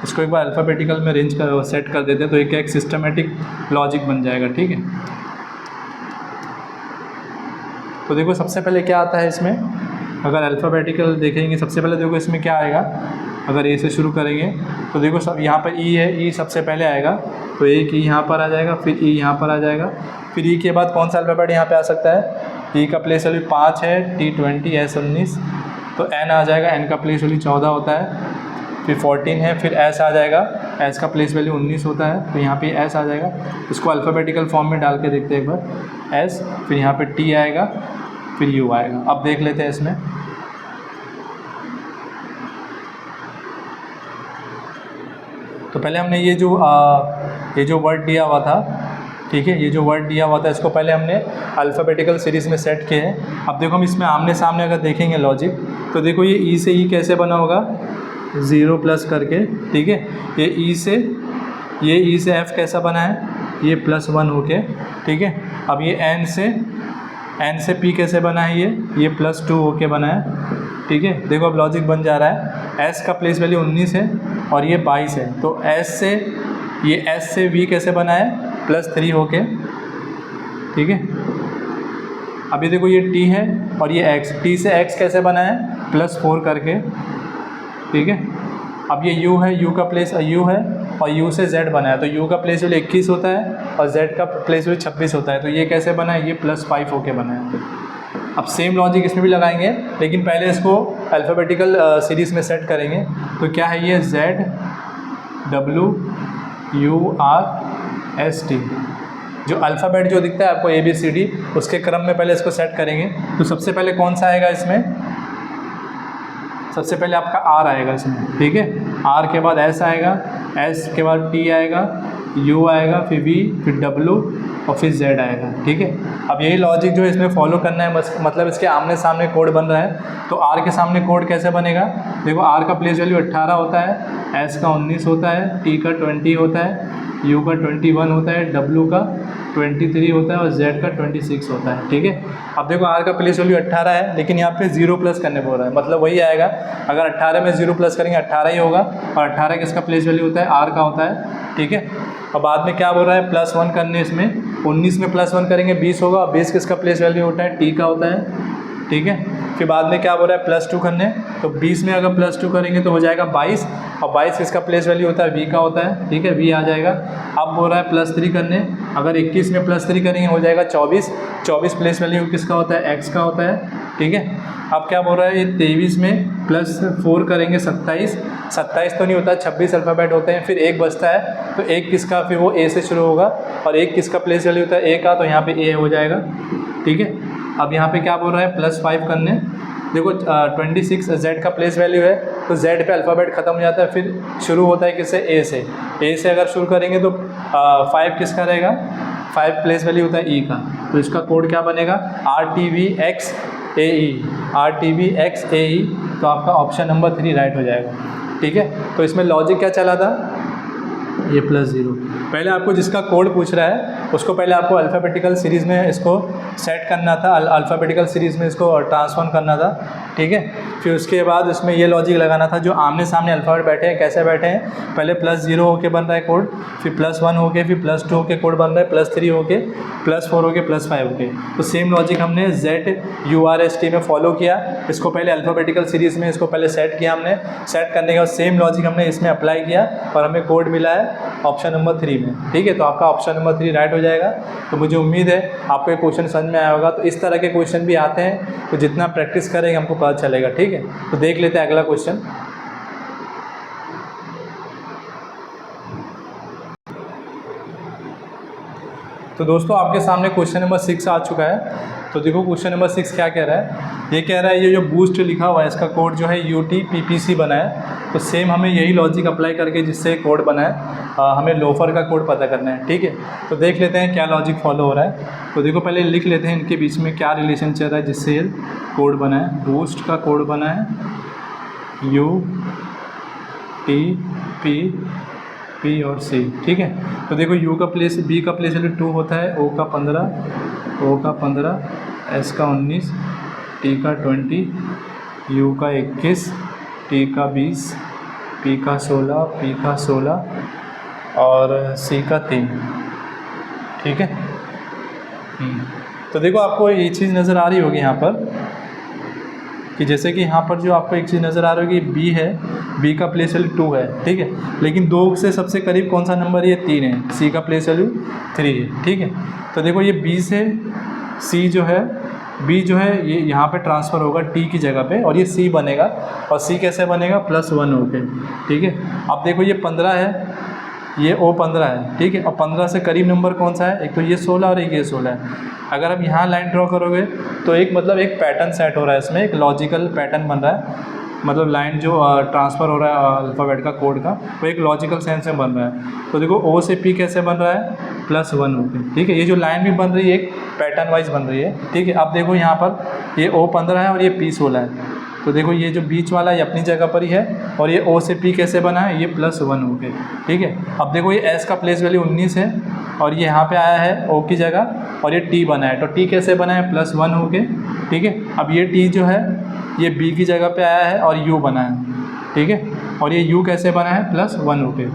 इसको एक बार अल्फ़ाबेटिकल में रेंज कर सेट कर देते हैं, तो एक सिस्टमेटिक लॉजिक बन जाएगा। ठीक है, तो देखो सबसे पहले क्या आता है इसमें, अगर अल्फ़ाबेटिकल देखेंगे सबसे पहले देखो इसमें क्या आएगा। अगर ए से शुरू करेंगे तो देखो सब यहाँ पर ई है, ई सबसे पहले आएगा, तो एक ई यहाँ पर आ जाएगा, फिर ई यहाँ पर आ जाएगा, फिर ई के बाद कौन सा अल्फ़ाबेट यहाँ पे आ सकता है, ई का प्लेस वैल्यू 5 है, T 20, S 19, तो एन आ जाएगा, एन का प्लेस वैल्यू 14 होता है, फिर 14 है, फिर एस आ जाएगा, एस का प्लेस वैल्यू 19 होता है, तो यहाँ पे एस आ जाएगा। इसको अल्फ़ाबेटिकल फॉर्म में डाल के देखते हैं एक बार, एस, फिर यहाँ पे टी आएगा, फिर यू आएगा। अब देख लेते हैं इसमें, तो पहले हमने ये जो वर्ड दिया हुआ था, ठीक है, ये जो वर्ड दिया हुआ था इसको पहले हमने अल्फ़ाबेटिकल सीरीज़ में सेट किए हैं। अब देखो हम इसमें आमने सामने अगर देखेंगे लॉजिक, तो देखो ये ई से ई कैसे बना होगा, 0 प्लस करके, ठीक है। ये ई से एफ कैसा बना है, ये +1 होके, ठीक है। अब ये एन से पी कैसे बना है, ये +2 होके बना है, ठीक है। देखो अब लॉजिक बन जा रहा है, एस का प्लेस वैल्यू 19 है और ये 22 है, तो एस से वी कैसे बना है, +3 होके, ठीक है। अभी देखो ये टी है और ये एक्स, टी से एक्स कैसे बना है, +4 करके, ठीक है। अब ये यू है, यू का प्लेस यू है और यू से जेड बना है, तो यू का प्लेस वैल्यू 21 होता है और जेड का प्लेस वैल्यू 26 होता है, तो ये कैसे बना है, ये +5 होके बना है। अब सेम लॉजिक इसमें भी लगाएंगे, लेकिन पहले इसको अल्फ़ाबेटिकल सीरीज़ में सेट करेंगे। तो क्या है ये, ZWURST, जो अल्फ़ाबेट जो दिखता है आपको ABCD, उसके क्रम में पहले इसको सेट करेंगे। तो सबसे पहले कौन सा आएगा इसमें, सबसे पहले आपका R आएगा इसमें, ठीक है। R के बाद S आएगा, S के बाद T आएगा, U आएगा, फिर V, फिर W और फिर Z आएगा, ठीक है। अब यही लॉजिक जो है इसमें फॉलो करना है, मतलब इसके आमने सामने कोड बन रहा है। तो R के सामने कोड कैसे बनेगा, देखो R का प्लेस वैल्यू 18 होता है, S का 19 होता है, T का 20 होता है, U का 21 होता है, W का 23 होता है और Z का 26 होता है, ठीक है। अब देखो R का प्लेस वैल्यू 18 है, लेकिन यहाँ पे 0 प्लस करने बोल रहा है, मतलब वही आएगा। अगर 18 में 0 प्लस करेंगे 18 ही होगा, और 18 किसका प्लेस वैल्यू होता है, R का होता है, ठीक है। और बाद में क्या बोल रहा है, +1 करने, इसमें 19 में +1 करेंगे 20 होगा, और 20 किसका प्लेस वैल्यू होता है, T का होता है, ठीक है। फिर बाद में क्या बोल रहा है, +2 करने, तो 20 में अगर +2 करेंगे तो हो जाएगा 22, और 22 किसका प्लेस वैल्यू होता है, V का होता है, ठीक है, V आ जाएगा। अब बोल रहा है +3 करने, अगर 21 में +3 करेंगे हो जाएगा 24, 24 प्लेस वैल्यू किसका होता है, X का होता है, ठीक है। अब क्या बोल रहा है, ये 23 में +4 करेंगे 27, 27 तो नहीं होता, 26 अल्फ़ाबेट होते हैं, फिर एक बचता है, तो एक किसका, फिर वो A से शुरू होगा, और एक किसका प्लेस वैल्यू होता है, A का, तो यहाँ पे A हो जाएगा, ठीक है। अब यहाँ पे क्या बोल रहा है, +5 करने, देखो 26 Z का प्लेस वैल्यू है, तो Z पे अल्फ़ाबेट ख़त्म हो जाता है, फिर शुरू होता है किससे, A से, A से अगर शुरू करेंगे तो 5 किसका रहेगा, 5 प्लेस वैल्यू होता है E का, तो इसका कोड क्या बनेगा, RTVXAE, RTVXAE, तो आपका ऑप्शन नंबर 3 राइट हो जाएगा, ठीक है। तो इसमें लॉजिक क्या चला था, ये +0, पहले आपको जिसका कोड पूछ रहा है उसको पहले आपको अल्फ़ाबेटिकल सीरीज़ में इसको सेट करना था, अल्फ़ाबेटिकल सीरीज़ में इसको ट्रांसफॉर्म करना था, ठीक है। फिर उसके बाद उसमें ये लॉजिक लगाना था, जो आमने सामने अल्फ़ाबेट बैठे हैं कैसे बैठे हैं, पहले +0 होके बन रहा है कोड, फिर +1 होके, फिर +2 होके कोड बन रहा है, +3 होके, +4 होके, +5 होके। तो सेम लॉजिक हमने ZURST में फॉलो किया, इसको पहले अल्फ़ाबेटिकल सीरीज़ में इसको पहले सेट किया हमने, सेट करने के बाद सेम लॉजिक हमने इसमें अप्लाई किया और हमें कोड मिला है ऑप्शन नंबर 3 में, ठीक है। तो आपका ऑप्शन नंबर 3 राइट हो जाएगा। तो मुझे उम्मीद है आपको ये क्वेश्चन समझ में आया होगा। तो इस तरह के क्वेश्चन भी आते हैं, तो जितना प्रैक्टिस करेंगे हमको पता चलेगा, ठीक है। तो देख लेते हैं अगला क्वेश्चन। तो दोस्तों आपके सामने क्वेश्चन नंबर 6 आ चुका है। तो देखो क्वेश्चन नंबर 6 क्या कह रहा है, ये कह रहा है ये जो बूस्ट लिखा हुआ है इसका कोड जो है UTPPC बना है। तो सेम हमें यही लॉजिक अप्लाई करके जिससे कोड बना है हमें लोफर का कोड पता करना है, ठीक है। तो देख लेते हैं क्या लॉजिक फॉलो हो रहा है। तो देखो पहले लिख लेते हैं इनके बीच में क्या रिलेशन चल रहा है जिससे ये कोड बना है। बूस्ट का कोड बना है UTPP और C, ठीक है। तो देखो U का प्लेस, B का प्लेस वैल्यू 2 होता है, O का 15, S का 19, T का 20, U का 21, T का 20, P का 16, P का 16 और C का 3, ठीक है। तो देखो आपको ये चीज़ नज़र आ रही होगी यहाँ पर कि जैसे कि यहाँ पर जो आपको एक चीज़ नज़र आ रही होगी B है, B का प्लेस वैल्यू 2 है, ठीक है। लेकिन 2 से सबसे करीब कौन सा नंबर है, ये 3 है, C का प्लेस वैल्यू 3 है, ठीक है। तो देखो ये B से C जो है, B जो है ये यहाँ पे ट्रांसफ़र होगा T की जगह पे और ये C बनेगा, और C कैसे बनेगा, +1 होके, ठीक है। अब देखो ये 15 है, ये O 15 है, ठीक है। और 15 से करीब नंबर कौन सा है, एक तो ये 16 और एक ये 16 है। अगर आप यहाँ लाइन ड्रॉ करोगे तो एक मतलब एक पैटर्न सेट हो रहा है, इसमें एक लॉजिकल पैटर्न बन रहा है। मतलब लाइन जो ट्रांसफ़र हो रहा है अल्फ़ाबेट का कोड का, वो एक लॉजिकल सेंस में बन रहा है। तो देखो ओ से पी कैसे बन रहा है, +1 होके, ठीक है। ये जो लाइन भी बन रही है एक पैटर्न वाइज बन रही है, ठीक है। अब देखो यहाँ पर ये O15 है और ये P16 है, तो देखो ये जो बीच वाला ये अपनी जगह पर ही है, और ये O से P कैसे बना है, ये +1 हो गए, ठीक है। अब देखो ये S का प्लेस वैल्यू 19 है और ये यहाँ पे आया है O की जगह, और ये T बना है, तो T कैसे बना है, +1 हो गए, ठीक है। अब ये T जो है ये B की जगह पे आया है और U बना है, ठीक है, और ये U कैसे बना है, +1 हो गए।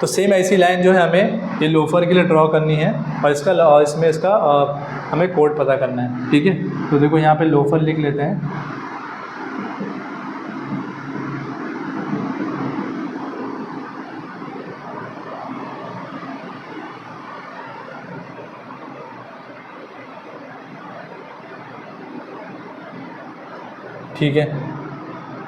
तो सेम ऐसी लाइन जो है हमें ये लोफर के लिए ड्रॉ करनी है, और इसमें इसका हमें कोड पता करना है, ठीक है। तो देखो यहाँ पे लोफर लिख लेते हैं। ठीक है,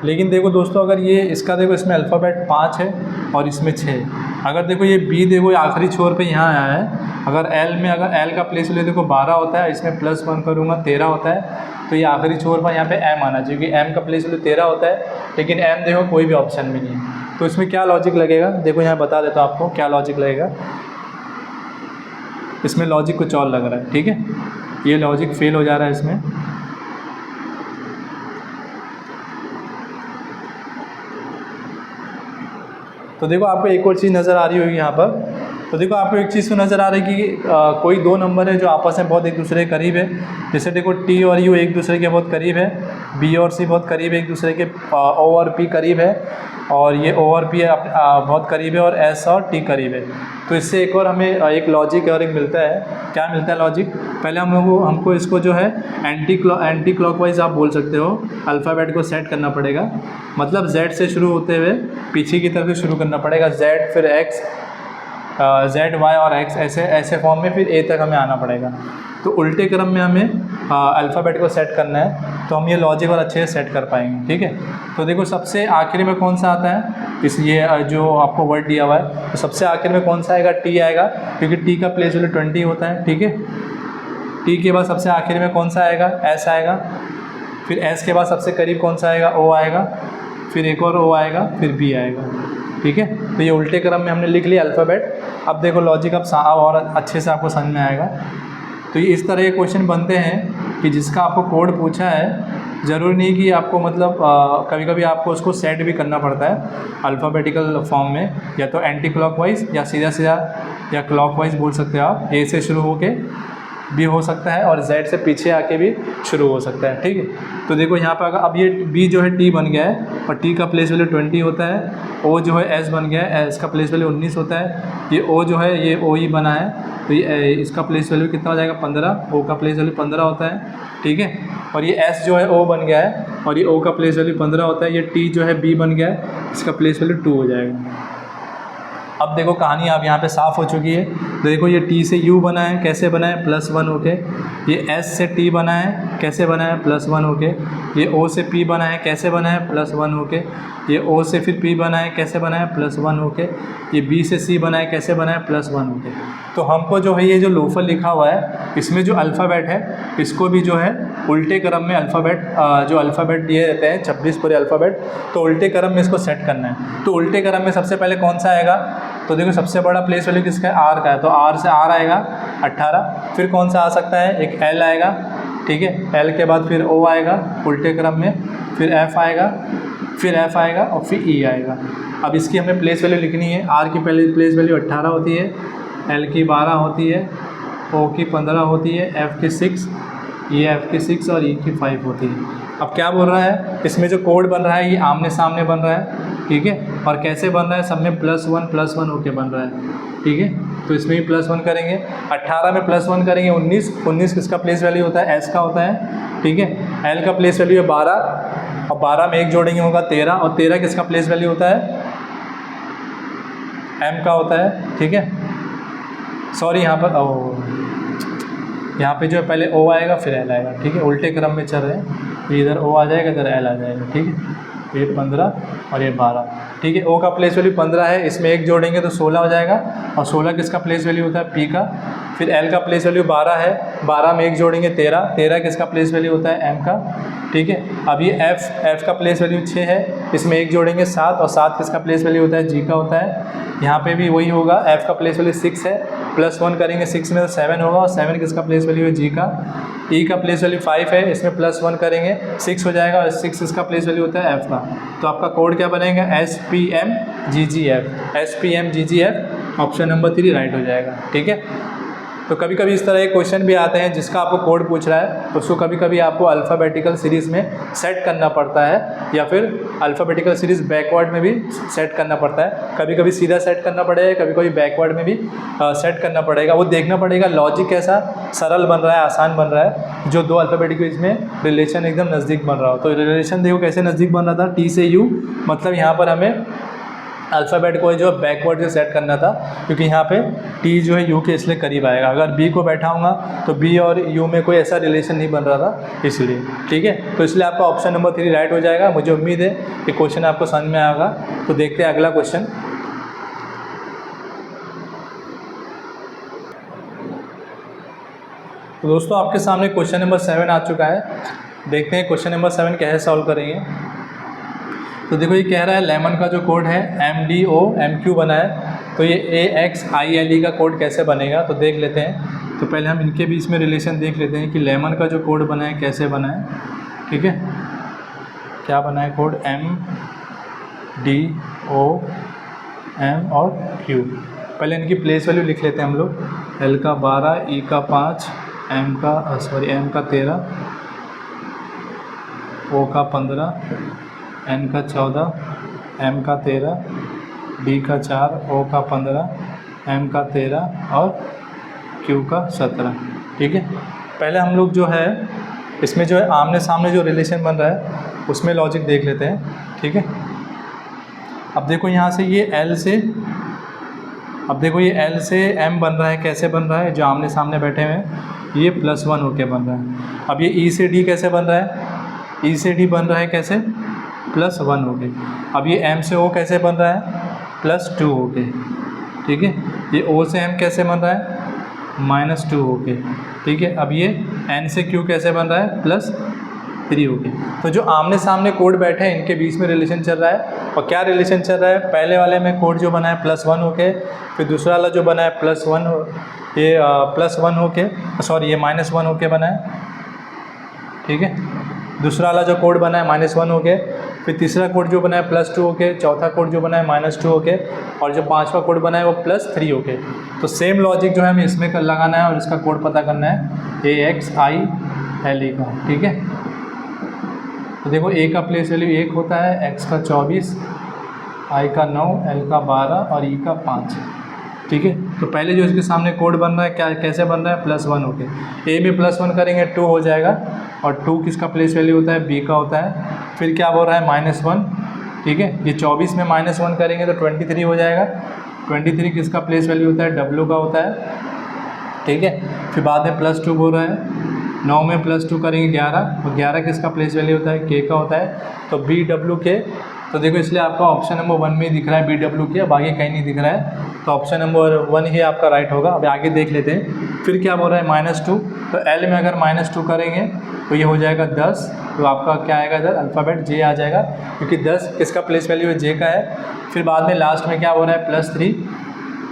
लेकिन देखो दोस्तों, अगर ये इसका देखो इसमें अल्फ़ाबेट 5 है और इसमें 6, अगर देखो ये बी देखो ये आखिरी छोर पे यहाँ आया है, अगर एल में अगर एल का प्लेस वैल्यू देखो 12 होता है, इसमें +1 करूँगा 13 होता है, तो ये आखिरी छोर पर यहाँ पे एम आना चाहिए, क्योंकि एम का प्लेस वैल्यू 13 होता है, लेकिन एम देखो कोई भी ऑप्शन में नहीं है। तो इसमें क्या लॉजिक लगेगा, देखो यहाँ बता देता हूँ आपको क्या लॉजिक लगेगा। इसमें लॉजिक कुछ और लग रहा है, ठीक है, ये लॉजिक फेल हो जा रहा है इसमें। तो देखो आपको एक और चीज़ नज़र आ रही होगी यहाँ पर, तो देखो आपको एक चीज़ तो नज़र आ रही है कि कोई दो नंबर है जो आपस में बहुत एक दूसरे के करीब है। जैसे देखो टी और यू एक दूसरे के बहुत करीब है, बी और सी बहुत करीब है एक दूसरे के, ओ और पी करीब है, और ये ओ और पी बहुत करीब है, और एस और टी करीब है। तो इससे एक और हमें एक लॉजिक और एक मिलता है। क्या मिलता है लॉजिक, पहले हमको इसको जो है एंटी क्लॉकवाइज आप बोल सकते हो, अल्फ़ाबेट को सेट करना पड़ेगा। मतलब Z से शुरू होते हुए पीछे की तरफ से शुरू करना पड़ेगा, Z फिर X, Z Y और X, ऐसे फॉर्म में फिर A तक हमें आना पड़ेगा। तो उल्टे क्रम में हमें अल्फ़ाबेट को सेट करना है, तो हम ये लॉजिक और अच्छे से सेट कर पाएंगे, ठीक है। तो देखो सबसे आखिर में कौन सा आता है, ये जो आपको वर्ड दिया हुआ है, तो सबसे आखिर में कौन सा आएगा, T आएगा, क्योंकि T का प्लेस वैल्यू 20 होता है, ठीक है। T के बाद सबसे आखिर में कौन सा आएगा, S आएगा, फिर S के बाद सबसे करीब कौन सा आएगा, O आएगा, फिर एक और O आएगा, फिर B आएगा, ठीक है। तो ये उल्टे क्रम में हमने लिख लिया अल्फ़ाबेट। अब देखो लॉजिक अब और अच्छे से आपको समझ में आएगा। तो ये इस तरह के क्वेश्चन बनते हैं कि जिसका आपको कोड पूछा है, ज़रूरी नहीं कि आपको मतलब कभी कभी आपको उसको सेट भी करना पड़ता है अल्फ़ाबेटिकल फॉर्म में, या तो एंटी क्लॉकवाइज या सीधा सीधा या क्लॉकवाइज बोल सकते हो आप। ए से शुरू होके भी हो सकता है और Z से पीछे आके भी शुरू हो सकता है, ठीक है। तो देखो यहाँ पर अब ये B जो है T बन गया है और T का प्लेस वैल्यू 20 होता है, O जो है S बन गया है, S का प्लेस वैल्यू 19 होता है, ये O जो है ये O ही बना है, तो ये इसका प्लेस वैल्यू कितना हो जाएगा, 15, O का प्लेस वैल्यू 15 होता है, ठीक है। और ये S जो है O बन गया है और ये O का प्लेस वैल्यू 15 होता है, ये T जो है B बन गया है, इसका प्लेस वैल्यू 2 हो जाएगा। अब देखो कहानी अब यहाँ पे साफ़ हो चुकी है। तो देखो ये T से U बना है, कैसे बना है, +1 होके। ये S से T बना है, कैसे बना है, +1 होके। ये O से P बना है, कैसे बना है, +1 होके। ये O से फिर P बना है, कैसे बना है, +1 होके। ये B से C बना है, कैसे बना है, +1 होके। तो हमको जो है ये जो लोफर लिखा हुआ है, इसमें जो अल्फ़ाबेट है इसको भी जो है उल्टे क्रम में जो अल्फ़ाबेट दिए रहते हैं 26 पूरे अल्फ़ाबेट, तो उल्टे क्रम में इसको सेट करना है। तो उल्टे क्रम में सबसे पहले कौन सा आएगा, तो देखो सबसे बड़ा प्लेस वैल्यू किसका है, R का है, तो R से R आएगा 18। फिर कौन सा आ सकता है, एक L आएगा, ठीक है। L के बाद फिर O आएगा उल्टे क्रम में, फिर F आएगा, फिर F आएगा और फिर E आएगा। अब इसकी हमें प्लेस वैल्यू लिखनी है। R की पहले प्लेस वैल्यू 18 होती है, L की 12 होती है, O की 15 होती है, F की 6, ये F की 6 और E की 5 होती है। अब क्या बोल रहा है, इसमें जो कोड बन रहा है ये आमने सामने बन रहा है, ठीक है। और कैसे बन रहा है, सब में +1 होके बन रहा है, ठीक है। तो इसमें भी +1 करेंगे, 18 में +1 करेंगे 19 किसका प्लेस वैल्यू होता है, S का होता है, ठीक है। L का प्लेस वैल्यू है 12 और 12 में एक जोड़ेंगे होगा 13, और 13 किसका प्लेस वैल्यू होता है, M का होता है, ठीक है। सॉरी यहाँ पे जो है पहले O आएगा फिर L आएगा, ठीक है। उल्टे क्रम में चल रहे हैं, इधर O आ जाएगा इधर L आ जाएगा, ठीक है। ये 15 और ये 12, ठीक है। O का प्लेस वैल्यू 15 है, इसमें एक जोड़ेंगे तो 16 हो जाएगा, और 16 किसका प्लेस वैल्यू होता है, P का। फिर L का प्लेस वैल्यू 12 है, 12 में 1 जोड़ेंगे 13, 13 किसका प्लेस वैल्यू होता है M का, ठीक है। अब ये F का प्लेस वैल्यू 6 है, इसमें 1 जोड़ेंगे 7, और 7 किसका प्लेस वैल्यू होता है, G का होता है। यहाँ पे भी वही होगा, F का प्लेस वैल्यू 6 है, +1 करेंगे 6 में तो 7 होगा, और 7 किसका प्लेस वैल्यू है, G का। E का प्लेस वैल्यू 5 है, इसमें +1 करेंगे 6 हो जाएगा, और 6 इसका प्लेस वैल्यू होता है F का। तो आपका कोड क्या बनेगा, SPMGGF, SPMGGF, option number 3 right हो जाएगा, ठीक है। तो कभी कभी इस तरह के क्वेश्चन भी आते हैं जिसका आपको कोड पूछ रहा है, तो उसको कभी कभी आपको अल्फ़ाबेटिकल सीरीज़ में सेट करना पड़ता है, या फिर अल्फ़ाबेटिकल सीरीज़ बैकवर्ड में भी सेट करना पड़ता है। कभी कभी सीधा सेट करना पड़ेगा, कभी कभी बैकवर्ड में भी सेट करना पड़ेगा। वो देखना पड़ेगा लॉजिक कैसा सरल बन रहा है, आसान बन रहा है, जो दो अल्फ़ाबेटिकल इसमें रिलेशन एकदम नज़दीक बन रहा हो। तो रिलेशन देखो कैसे नज़दीक बन रहा था, T से U, मतलब यहाँ पर हमें अल्फ़ाबेट को जो बैकवर्ड से सेट करना था, क्योंकि यहाँ पे T जो है U के इसलिए करीब आएगा। अगर B को बैठाऊंगा तो B और U में कोई ऐसा रिलेशन नहीं बन रहा था, इसलिए, ठीक है। तो इसलिए आपका ऑप्शन नंबर 3 राइट हो जाएगा। मुझे उम्मीद है कि क्वेश्चन आपको समझ में आएगा। तो देखते हैं अगला क्वेश्चन। तो दोस्तों आपके सामने क्वेश्चन नंबर 7 आ चुका है। देखते हैं क्वेश्चन नंबर 7 कैसे सॉल्व करेंगे। तो देखो ये कह रहा है लेमन का जो कोड है MDOMQ बना है, तो ये AXILE का कोड कैसे बनेगा, तो देख लेते हैं। तो पहले हम इनके बीच में रिलेशन देख लेते हैं कि लेमन का जो कोड बना है कैसे बना है, ठीक है। क्या बना है कोड, MDOM और Q। पहले इनकी प्लेस वैल्यू लिख लेते हैं हम लोग। L का 12, E का 5, M का 13, O का 15, N का 14, M का 13, D का 4, O का 15, M का 13 और Q का 17, ठीक है। पहले हम लोग जो है इसमें जो है आमने सामने जो रिलेशन बन रहा है उसमें लॉजिक देख लेते हैं, ठीक है। अब देखो यहाँ से ये L से M बन रहा है, कैसे बन रहा है, जो आमने सामने बैठे हुए हैं ये +1 होके बन रहा है। अब ये E से D कैसे बन रहा है, E से D बन रहा है कैसे, +1 हो गए। अब ये M से O कैसे बन रहा है, +2 हो गए, ठीक है। ये O से M कैसे बन रहा है, -2 हो गए, ठीक है। अब ये N से Q कैसे बन रहा है, +3 हो गए। तो जो आमने सामने कोड बैठे हैं इनके बीच में रिलेशन चल रहा है। और क्या रिलेशन चल रहा है, पहले वाले में कोड जो बना है +1 हो के, फिर दूसरा वाला जो बना है +1 हो के, सॉरी ये -1 हो के बना है, ठीक है। दूसरा वाला जो कोड बना है -1 हो के, फिर तीसरा कोड जो बना है +2 हो के, चौथा कोड जो बना है -2 हो के, और जो पांचवा कोड बना है वो +3 हो के। तो सेम लॉजिक जो है हमें इसमें लगाना है और इसका कोड पता करना है AXILE का, ठीक है। तो देखो A का प्लेस वैल्यू 1 होता है, X का 24, I का 9, L का 12 और E का 5, ठीक है। तो पहले जो इसके सामने कोड बन रहा है क्या कैसे बन रहा है, +1 हो के। A में +1 करेंगे 2 हो जाएगा, और 2 किसका प्लेस वैल्यू होता है, B का होता है। फिर क्या बोल रहा है, -1, ठीक है। ये 24 में -1 करेंगे तो 23 हो जाएगा। 23 किसका प्लेस वैल्यू होता है, W का होता है, ठीक है। फिर बाद में +2 बोल रहा है, 9 में +2 करेंगे 11, और 11 किसका प्लेस वैल्यू होता है, K का होता है। तो BWK, तो देखो इसलिए आपका ऑप्शन नंबर 1 में दिख रहा है BWK, अब आगे कहीं नहीं दिख रहा है, तो ऑप्शन नंबर 1 ही आपका राइट होगा। अब आगे देख लेते हैं। फिर क्या बोल रहा है, -2, तो L में अगर -2 करेंगे तो ये हो जाएगा 10, तो आपका क्या आएगा इधर, अल्फ़ाबेट J आ जाएगा, क्योंकि 10 किसका प्लेस वैल्यू है, J का है। फिर बाद में लास्ट में क्या हो रहा है, +3,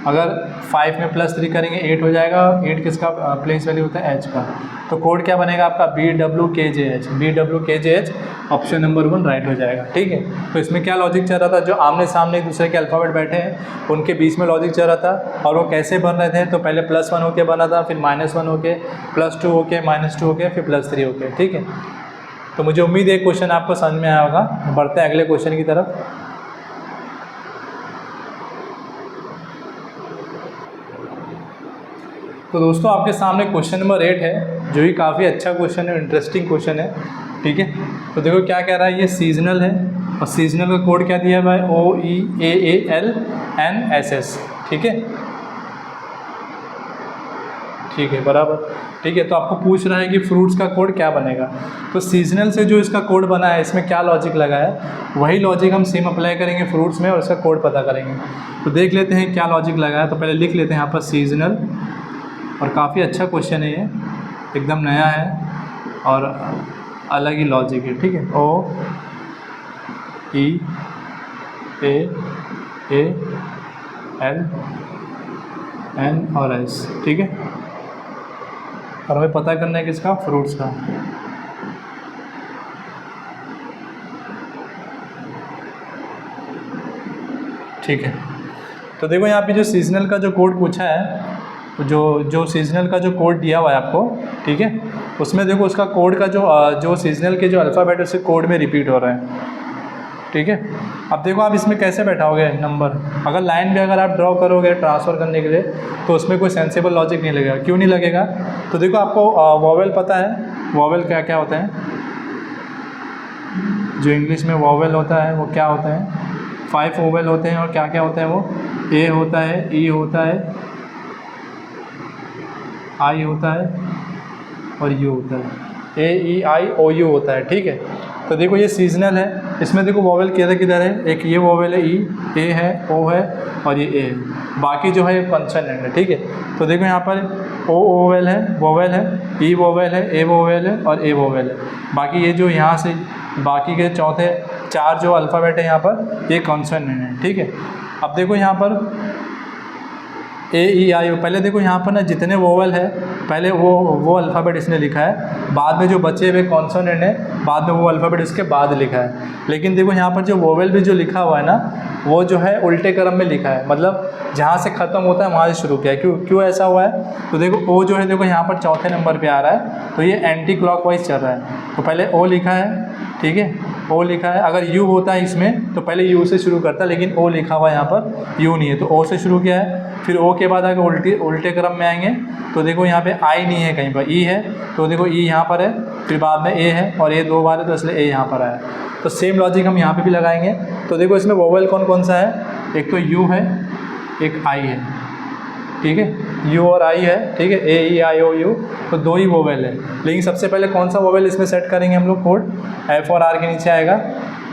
अगर 5 में +3 करेंगे 8 हो जाएगा, 8 किसका प्लेस वैल्यू होता है, H का। तो कोड क्या बनेगा आपका, BWKJH, ऑप्शन नंबर 1 राइट हो जाएगा, ठीक है। तो इसमें क्या लॉजिक चल रहा था, जो आमने सामने एक दूसरे के अल्फ़ाबेट बैठे हैं उनके बीच में लॉजिक चल रहा था, और वो कैसे बन रहे थे, तो पहले +1 होके बना था, फिर -1 होके, +2 होके, -2 होके, फिर +3 होके, ठीक है। तो मुझे उम्मीद है क्वेश्चन आपको समझ में आया होगा। बढ़ते हैं अगले क्वेश्चन की तरफ। तो दोस्तों आपके सामने क्वेश्चन नंबर 8 है, जो कि काफ़ी अच्छा क्वेश्चन है, इंटरेस्टिंग क्वेश्चन है, ठीक है। तो देखो क्या कह रहा है, ये सीजनल है, और सीजनल का कोड क्या दिया है भाई, OEAALNSS, ठीक है, ठीक है, बराबर, ठीक है। तो आपको पूछ रहा है कि फ्रूट्स का कोड क्या बनेगा। तो सीजनल से जो इसका कोड बना है इसमें क्या लॉजिक लगा है, वही लॉजिक हम सेम अप्लाई करेंगे फ्रूट्स में और इसका कोड पता करेंगे। तो देख लेते हैं क्या लॉजिक लगा है। तो पहले लिख लेते हैं यहाँ पर सीजनल, और काफ़ी अच्छा क्वेश्चन है ये, एकदम नया है और अलग ही लॉजिक है, ठीक है। O E A A L N और S, ठीक है। और हमें पता करना है किसका, फ्रूट्स का। ठीक है, तो देखो यहाँ पे जो सीजनल का जो कोड पूछा है, जो सीजनल का जो कोड दिया हुआ है आपको, ठीक है, उसमें देखो उसका कोड का जो सीजनल के जो अल्फ़ाबेट उसके कोड में रिपीट हो रहे हैं, ठीक है। अब देखो आप इसमें कैसे बैठाओगे नंबर, अगर लाइन भी अगर आप ड्रॉ करोगे ट्रांसफ़र करने के लिए तो उसमें कोई सेंसिबल लॉजिक नहीं लगेगा। क्यों नहीं लगेगा, तो देखो आपको वॉवेल पता है, वॉवेल क्या क्या होता है, जो इंग्लिश में वॉवेल होता है वो क्या होता है, 5 वोवेल होते हैं और क्या क्या होता है वो, ए होता है, ई होता है, आई होता है और यू होता है, ए ई आई ओ यू होता है, ठीक है। तो देखो ये सीजनल है, इसमें देखो वोवेल किधर किधर है, एक ये वोवेल है ई, ए है, ओ है और ये ए है, बाकी जो है ये कॉन्सोनेंट है, ठीक है। तो देखो यहाँ पर ओ वोवेल है, ई वोवेल है, ए वोवेल है और ए वोवेल है, बाकी ये जो यहाँ से बाकी के चौथे 4 जो अल्फ़ाबेट है यहाँ पर ये कॉन्सोनेंट है, ठीक है। अब देखो यहाँ पर ए ई आई, पहले देखो यहाँ पर ना जितने वोवेल है पहले वो अल्फ़ाबेट इसने लिखा है, बाद में जो बचे हुए कॉन्सोनेंट है बाद में वो अल्फ़ाबेट इसके बाद लिखा है। लेकिन देखो यहाँ पर जो वोवेल भी जो लिखा हुआ है ना वो जो है उल्टे क्रम में लिखा है, मतलब जहाँ से ख़त्म होता है वहाँ से शुरू किया है। क्यों ऐसा हुआ है, तो देखो ओ जो है देखो यहाँ पर चौथे नंबर पे आ रहा है, तो ये एंटी क्लॉकवाइज चल रहा है, तो पहले ओ लिखा है, ठीक है, ओ लिखा है। अगर यू होता है इसमें तो पहले यू से शुरू करता है, लेकिन ओ लिखा हुआ है यहाँ पर, यू नहीं है, तो ओ से शुरू किया है, फिर ओ के बाद आगे उल्टे क्रम में आएंगे, तो देखो यहाँ पे आई नहीं है कहीं पर, ई है, तो देखो ई यहाँ पर है, फिर बाद में ए है और ए 2 बार है तो इसलिए ए यहाँ पर आया। तो सेम लॉजिक हम यहाँ पे भी लगाएंगे। तो देखो इसमें वोवेल कौन कौन सा है, एक तो यू है, एक आई है, ठीक है, यू और आई है, ठीक है, ए ई आई ओ यू, तो 2 ही वोवेल है। लेकिन सबसे पहले कौन सा वोवेल इसमें सेट करेंगे हम लोग, कोड एफ और आर के नीचे आएगा।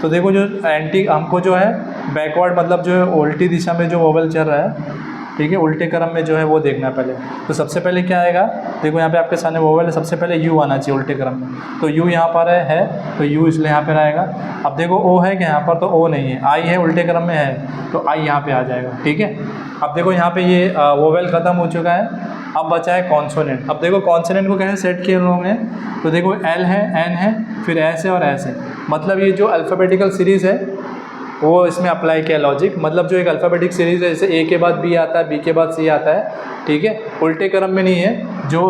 तो देखो जो एंटी हमको जो है बैकवर्ड मतलब जो है उल्टी दिशा में जो वोवेल चल रहा है, ठीक है, उल्टे क्रम में जो है वो देखना है पहले। तो सबसे पहले क्या आएगा, देखो यहाँ पे आपके सामने वोवेल है, सबसे पहले यू आना चाहिए उल्टे क्रम में, तो यू यहाँ पर है तो यू इसलिए यहाँ पर आएगा। अब देखो ओ है कि यहाँ पर, तो ओ नहीं है, आई है उल्टे क्रम में है तो आई यहाँ पे आ जाएगा, ठीक है। अब देखो यहाँ पे ये वोवेल ख़त्म हो चुका है, अब बचा है कॉन्सोनेंट। अब देखो कॉन्सोनेंट को कैसे सेट किए लोगों ने, तो देखो एल है, एन है, फिर एस है और एस है, मतलब ये जो अल्फ़ाबेटिकल सीरीज़ है वो इसमें अप्लाई किया लॉजिक, मतलब जो एक अल्फ़ाबेटिक सीरीज़ है जैसे ए के बाद बी आता है, बी के बाद सी आता है, ठीक है, उल्टे क्रम में नहीं है, जो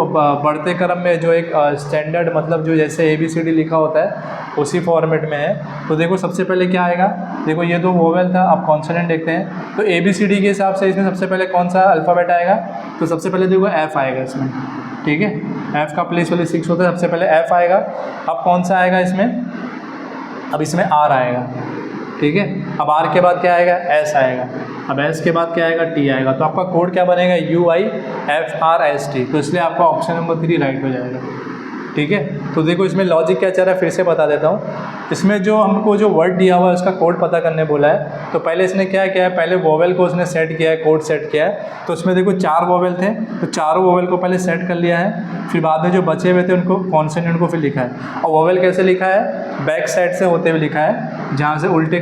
बढ़ते क्रम में जो एक स्टैंडर्ड मतलब जो जैसे ए बी सी डी लिखा होता है उसी फॉर्मेट में है। तो देखो सबसे पहले क्या आएगा, देखो ये 2 वोवेल था, अब कॉन्सोनेंट देखते हैं, तो ए बी सी डी के हिसाब से इसमें सबसे पहले कौन सा अल्फ़ाबेट आएगा, तो सबसे पहले देखो एफ़ आएगा इसमें, ठीक है, एफ़ का प्लेस वैल्यू 6 होता है, सबसे पहले एफ़ आएगा। अब कौन सा आएगा इसमें, अब इसमें आर आएगा, ठीक है, अब आर के बाद क्या आएगा, एस आएगा, अब एस के बाद क्या आएगा, टी आएगा। तो आपका कोड क्या बनेगा, you I F R S T, तो इसलिए आपका ऑप्शन नंबर 3 राइट हो जाएगा, ठीक है। तो देखो इसमें लॉजिक क्या चल रहा है फिर से बता देता हूँ। इसमें जो हमको जो वर्ड दिया हुआ है उसका कोड पता करने बोला है, तो पहले इसने क्या किया है, पहले वोवेल को उसने सेट किया है, कोड सेट किया है। तो उसमें देखो 4 वोवेल थे, तो चारों वोवेल को पहले सेट कर लिया है, फिर बाद में जो बचे हुए थे उनको कॉन्सोनेंट को फिर लिखा है। और वोवेल कैसे लिखा है, बैक साइड से होते हुए लिखा है, जहाँ से उल्टे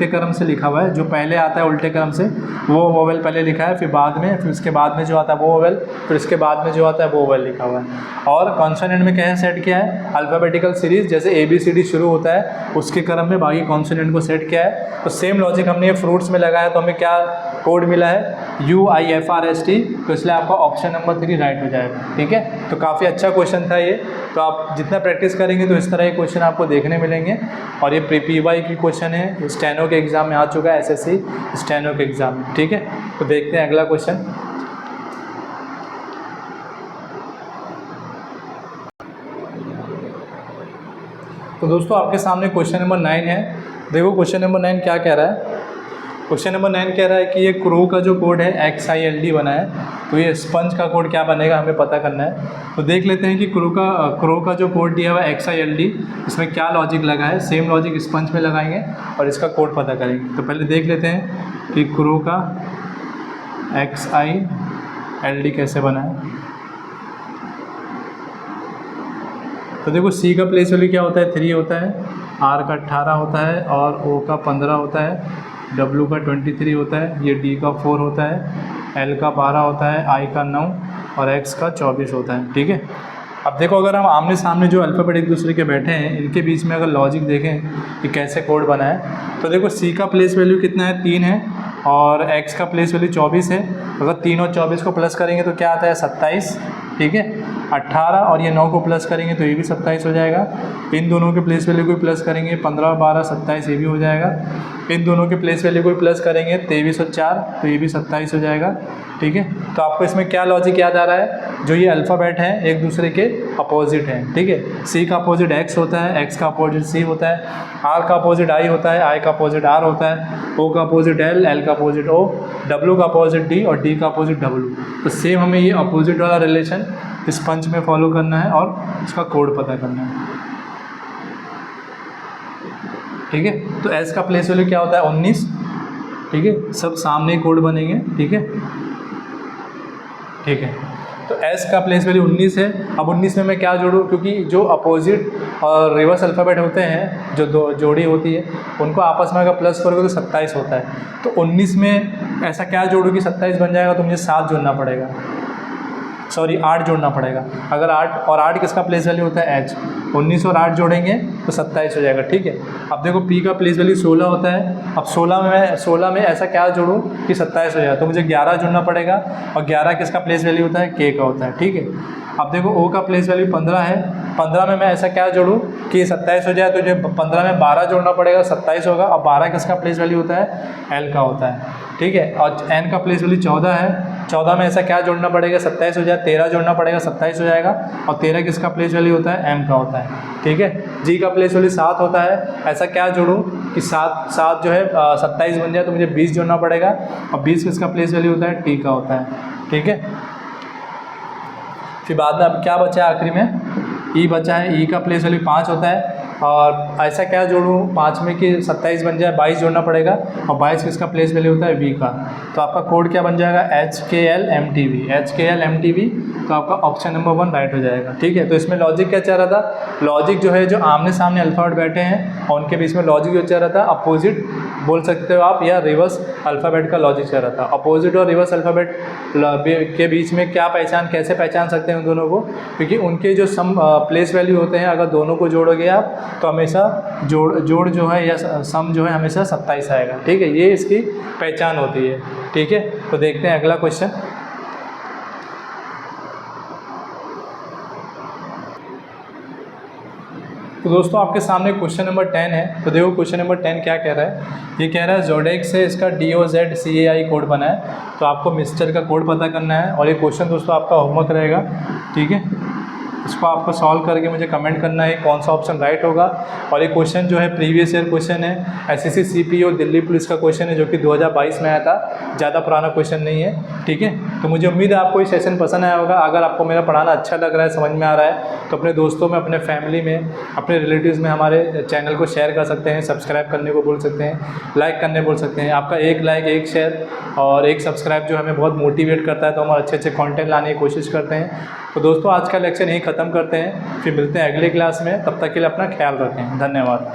क्रम से लिखा हुआ है, जो पहले आता है उल्टे क्रम से वो वोवेल पहले लिखा है, फिर बाद में, फिर उसके बाद में जो आता है वो वोवेल, फिर उसके बाद में जो आता है वो वोवेल लिखा हुआ है। और कॉन्सोनेंट में कैसे सेट किया है, अल्फ़ाबेटिकल सीरीज़ जैसे ए बी सी डी शुरू होता है उसके क्रम में बाकी कॉन्सोनेंट को सेट किया है। तो सेम लॉजिक हमने ये फ्रूट्स में लगाया, तो हमें क्या कोड मिला है, you I F R S T, तो इसलिए आपका ऑप्शन नंबर 3 राइट हो जाएगा, ठीक है। तो काफ़ी अच्छा क्वेश्चन था ये, तो आप जितना प्रैक्टिस करेंगे तो इस तरह के क्वेश्चन आपको देखने मिलेंगे। और ये पी वाई की क्वेश्चन है, स्टेनो के एग्ज़ाम में आ चुका है, एसएससी स्टेनो के एग्ज़ाम में, ठीक है। तो देखते हैं अगला क्वेश्चन। तो दोस्तों आपके सामने क्वेश्चन नंबर 9 है। देखो क्वेश्चन नंबर 9 क्या कह रहा है, क्वेश्चन नंबर 9 कह रहा है कि ये क्रो का जो कोड है XILD बना है, तो ये स्पंज का कोड क्या बनेगा हमें पता करना है। तो देख लेते हैं कि क्रो का जो कोड दिया हुआ है XILD, इसमें क्या लॉजिक लगा है। सेम लॉजिक स्पंज में लगाएंगे और इसका कोड पता करेंगे। तो पहले देख लेते हैं कि क्रो का XILD कैसे बना है। तो देखो सी का प्लेस वैल्यू क्या होता है 3 होता है, आर का 18 होता है और ओ का 15 होता है, डब्ल्यू का 23 होता है, ये डी का 4 होता है, एल का 12 होता है, आई का 9 और एक्स का 24 होता है। ठीक है, अब देखो अगर हम आमने सामने जो अल्फ़ाबेट एक दूसरे के बैठे हैं इनके बीच में अगर लॉजिक देखें कि कैसे कोड बना है, तो देखो सी का प्लेस वैल्यू कितना है 3 है और एक्स का प्लेस वैल्यू 24 है। अगर 3 और 24 को प्लस करेंगे तो क्या आता है 27। ठीक है, 18 और ये 9 को प्लस करेंगे तो ये भी 27 हो जाएगा। इन दोनों के प्लेस वैल्यू को प्लस करेंगे 15, 12, 27 ये भी हो जाएगा। इन दोनों के प्लेस वैल्यू को प्लस करेंगे 23 और 4 तो ये भी 27 हो जाएगा। ठीक है, तो आपको इसमें क्या लॉजिक याद आ रहा है, जो ये अल्फ़ाबेट हैं एक दूसरे के अपोजिट हैं। ठीक है, सी का अपोजिट एक्स होता है, एक्स का अपोजिट सी होता है, आर का अपोजिट आई होता है, आई का अपोजिट आर होता है, ओ का अपोजिट एल, एल का अपोजिट ओ, डब्ल्यू का अपोजिट डी और डी का अपोजिट डब्ल्यू। तो सेम हमें ये अपोजिट वाला रिलेशन इस पंच में फॉलो करना है और इसका कोड पता करना है। ठीक है, तो एस का प्लेस वैल्यू क्या होता है 19। ठीक है, सब सामने कोड बनेंगे। ठीक है, ठीक है, तो एस का प्लेस वैल्यू 19 है। अब 19 में मैं क्या जोड़ूँ, क्योंकि जो अपोजिट और रिवर्स अल्फ़ाबेट होते हैं, जो दो जोड़ी होती है उनको आपस में अगर प्लस करोगे तो 27 होता है। तो 19 में ऐसा क्या जोड़ूँ कि 27 बन जाएगा, तो मुझे 7 जोड़ना पड़ेगा, सॉरी 8 जोड़ना पड़ेगा। अगर 8 और 8 किसका प्लेस वैल्यू होता है एच, 19 और 8 जोड़ेंगे तो 27 हो जाएगा। ठीक है, अब देखो पी का प्लेस वैल्यू 16 होता है। अब 16 में ऐसा क्या जोड़ूँ कि 27 हो जाए, तो मुझे 11 जोड़ना पड़ेगा और 11 किसका प्लेस वैल्यू होता है के का होता है। ठीक है, अब देखो ओ का प्लेस वैल्यू 15 है। 15 में मैं ऐसा क्या जोड़ूँ कि 27 हो जाए, तो जो 15 में 12 जोड़ना पड़ेगा 27 होगा। और 12 किसका प्लेस वैल्यू होता है एल का होता है। ठीक है, और एन का प्लेस वैल्यू 14 है। 14 में ऐसा क्या जोड़ना पड़ेगा 27 हो जाए, 13 जोड़ना पड़ेगा 27 हो जाएगा। और 13 किसका प्लेस वैल्यू होता है एम का होता है। ठीक है, जी का प्लेस वैल्यू 7 होता है। ऐसा क्या जोड़ूँ कि 7 जो है 27 बन जाए, तो मुझे 20 जोड़ना पड़ेगा और 20 किसका प्लेस वैल्यू होता है टी का होता है। ठीक है, फिर बाद में अब क्या बचा है आखिरी में ई बचा है। ई का प्लेस वैल्यू 5 होता है। और ऐसा क्या जोड़ूँ 5 में कि 27 बन जाए, 22 जोड़ना पड़ेगा और 22 किसका प्लेस वैल्यू होता है वी का। तो आपका कोड क्या बन जाएगा HKLMTV, HKLMTV। तो आपका ऑप्शन नंबर 1 राइट हो जाएगा। ठीक है, तो इसमें लॉजिक क्या चल रहा था, लॉजिक जो है जो आमने सामने अल्फ़ाबेट बैठे हैं और उनके बीच में लॉजिक जो चल रहा था अपोजिट बोल सकते हो आप, या रिवर्स अल्फ़ाबेट का लॉजिक चल रहा था। अपोजिट और रिवर्स अल्फ़ाबेट के बीच में क्या कैसे पहचान सकते हैं उन दोनों को, क्योंकि उनके जो सम प्लेस वैल्यू होते हैं अगर दोनों को जोड़ोगे आप तो हमेशा जोड़ जो है या सम जो है हमेशा 27 आएगा। ठीक है, ये इसकी पहचान होती है। ठीक है, तो देखते हैं अगला क्वेश्चन। तो दोस्तों आपके सामने क्वेश्चन नंबर 10 है। तो देखो क्वेश्चन नंबर 10 क्या कह रहा है, ये कह रहा है जोडेक्स से इसका DOZCAI कोड बना है। तो आपको मिक्सचर का कोड पता करना है और ये क्वेश्चन दोस्तों आपका होमवर्क रहेगा। ठीक है, इसको आपको सॉल्व करके मुझे कमेंट करना है कौन सा ऑप्शन राइट होगा। और ये क्वेश्चन जो है प्रीवियस ईयर क्वेश्चन है, SSC CPO दिल्ली पुलिस का क्वेश्चन है जो कि 2022 में आया था, ज़्यादा पुराना क्वेश्चन नहीं है। ठीक है, तो मुझे उम्मीद है आपको ये सेशन पसंद आया होगा। अगर आपको मेरा पढ़ाना अच्छा लग रहा है, समझ में आ रहा है, तो अपने दोस्तों में, अपने फैमिली में, अपने रिलेटिव्स में हमारे चैनल को शेयर कर सकते हैं, सब्सक्राइब करने को बोल सकते हैं, लाइक करने बोल सकते हैं। आपका एक लाइक, एक शेयर और एक सब्सक्राइब जो हमें बहुत मोटिवेट करता है, तो हम अच्छे अच्छे कंटेंट लाने की कोशिश करते हैं। तो दोस्तों आज का लेक्चर यहीं ख़त्म करते हैं, फिर मिलते हैं अगले क्लास में। तब तक के लिए अपना ख्याल रखें। धन्यवाद।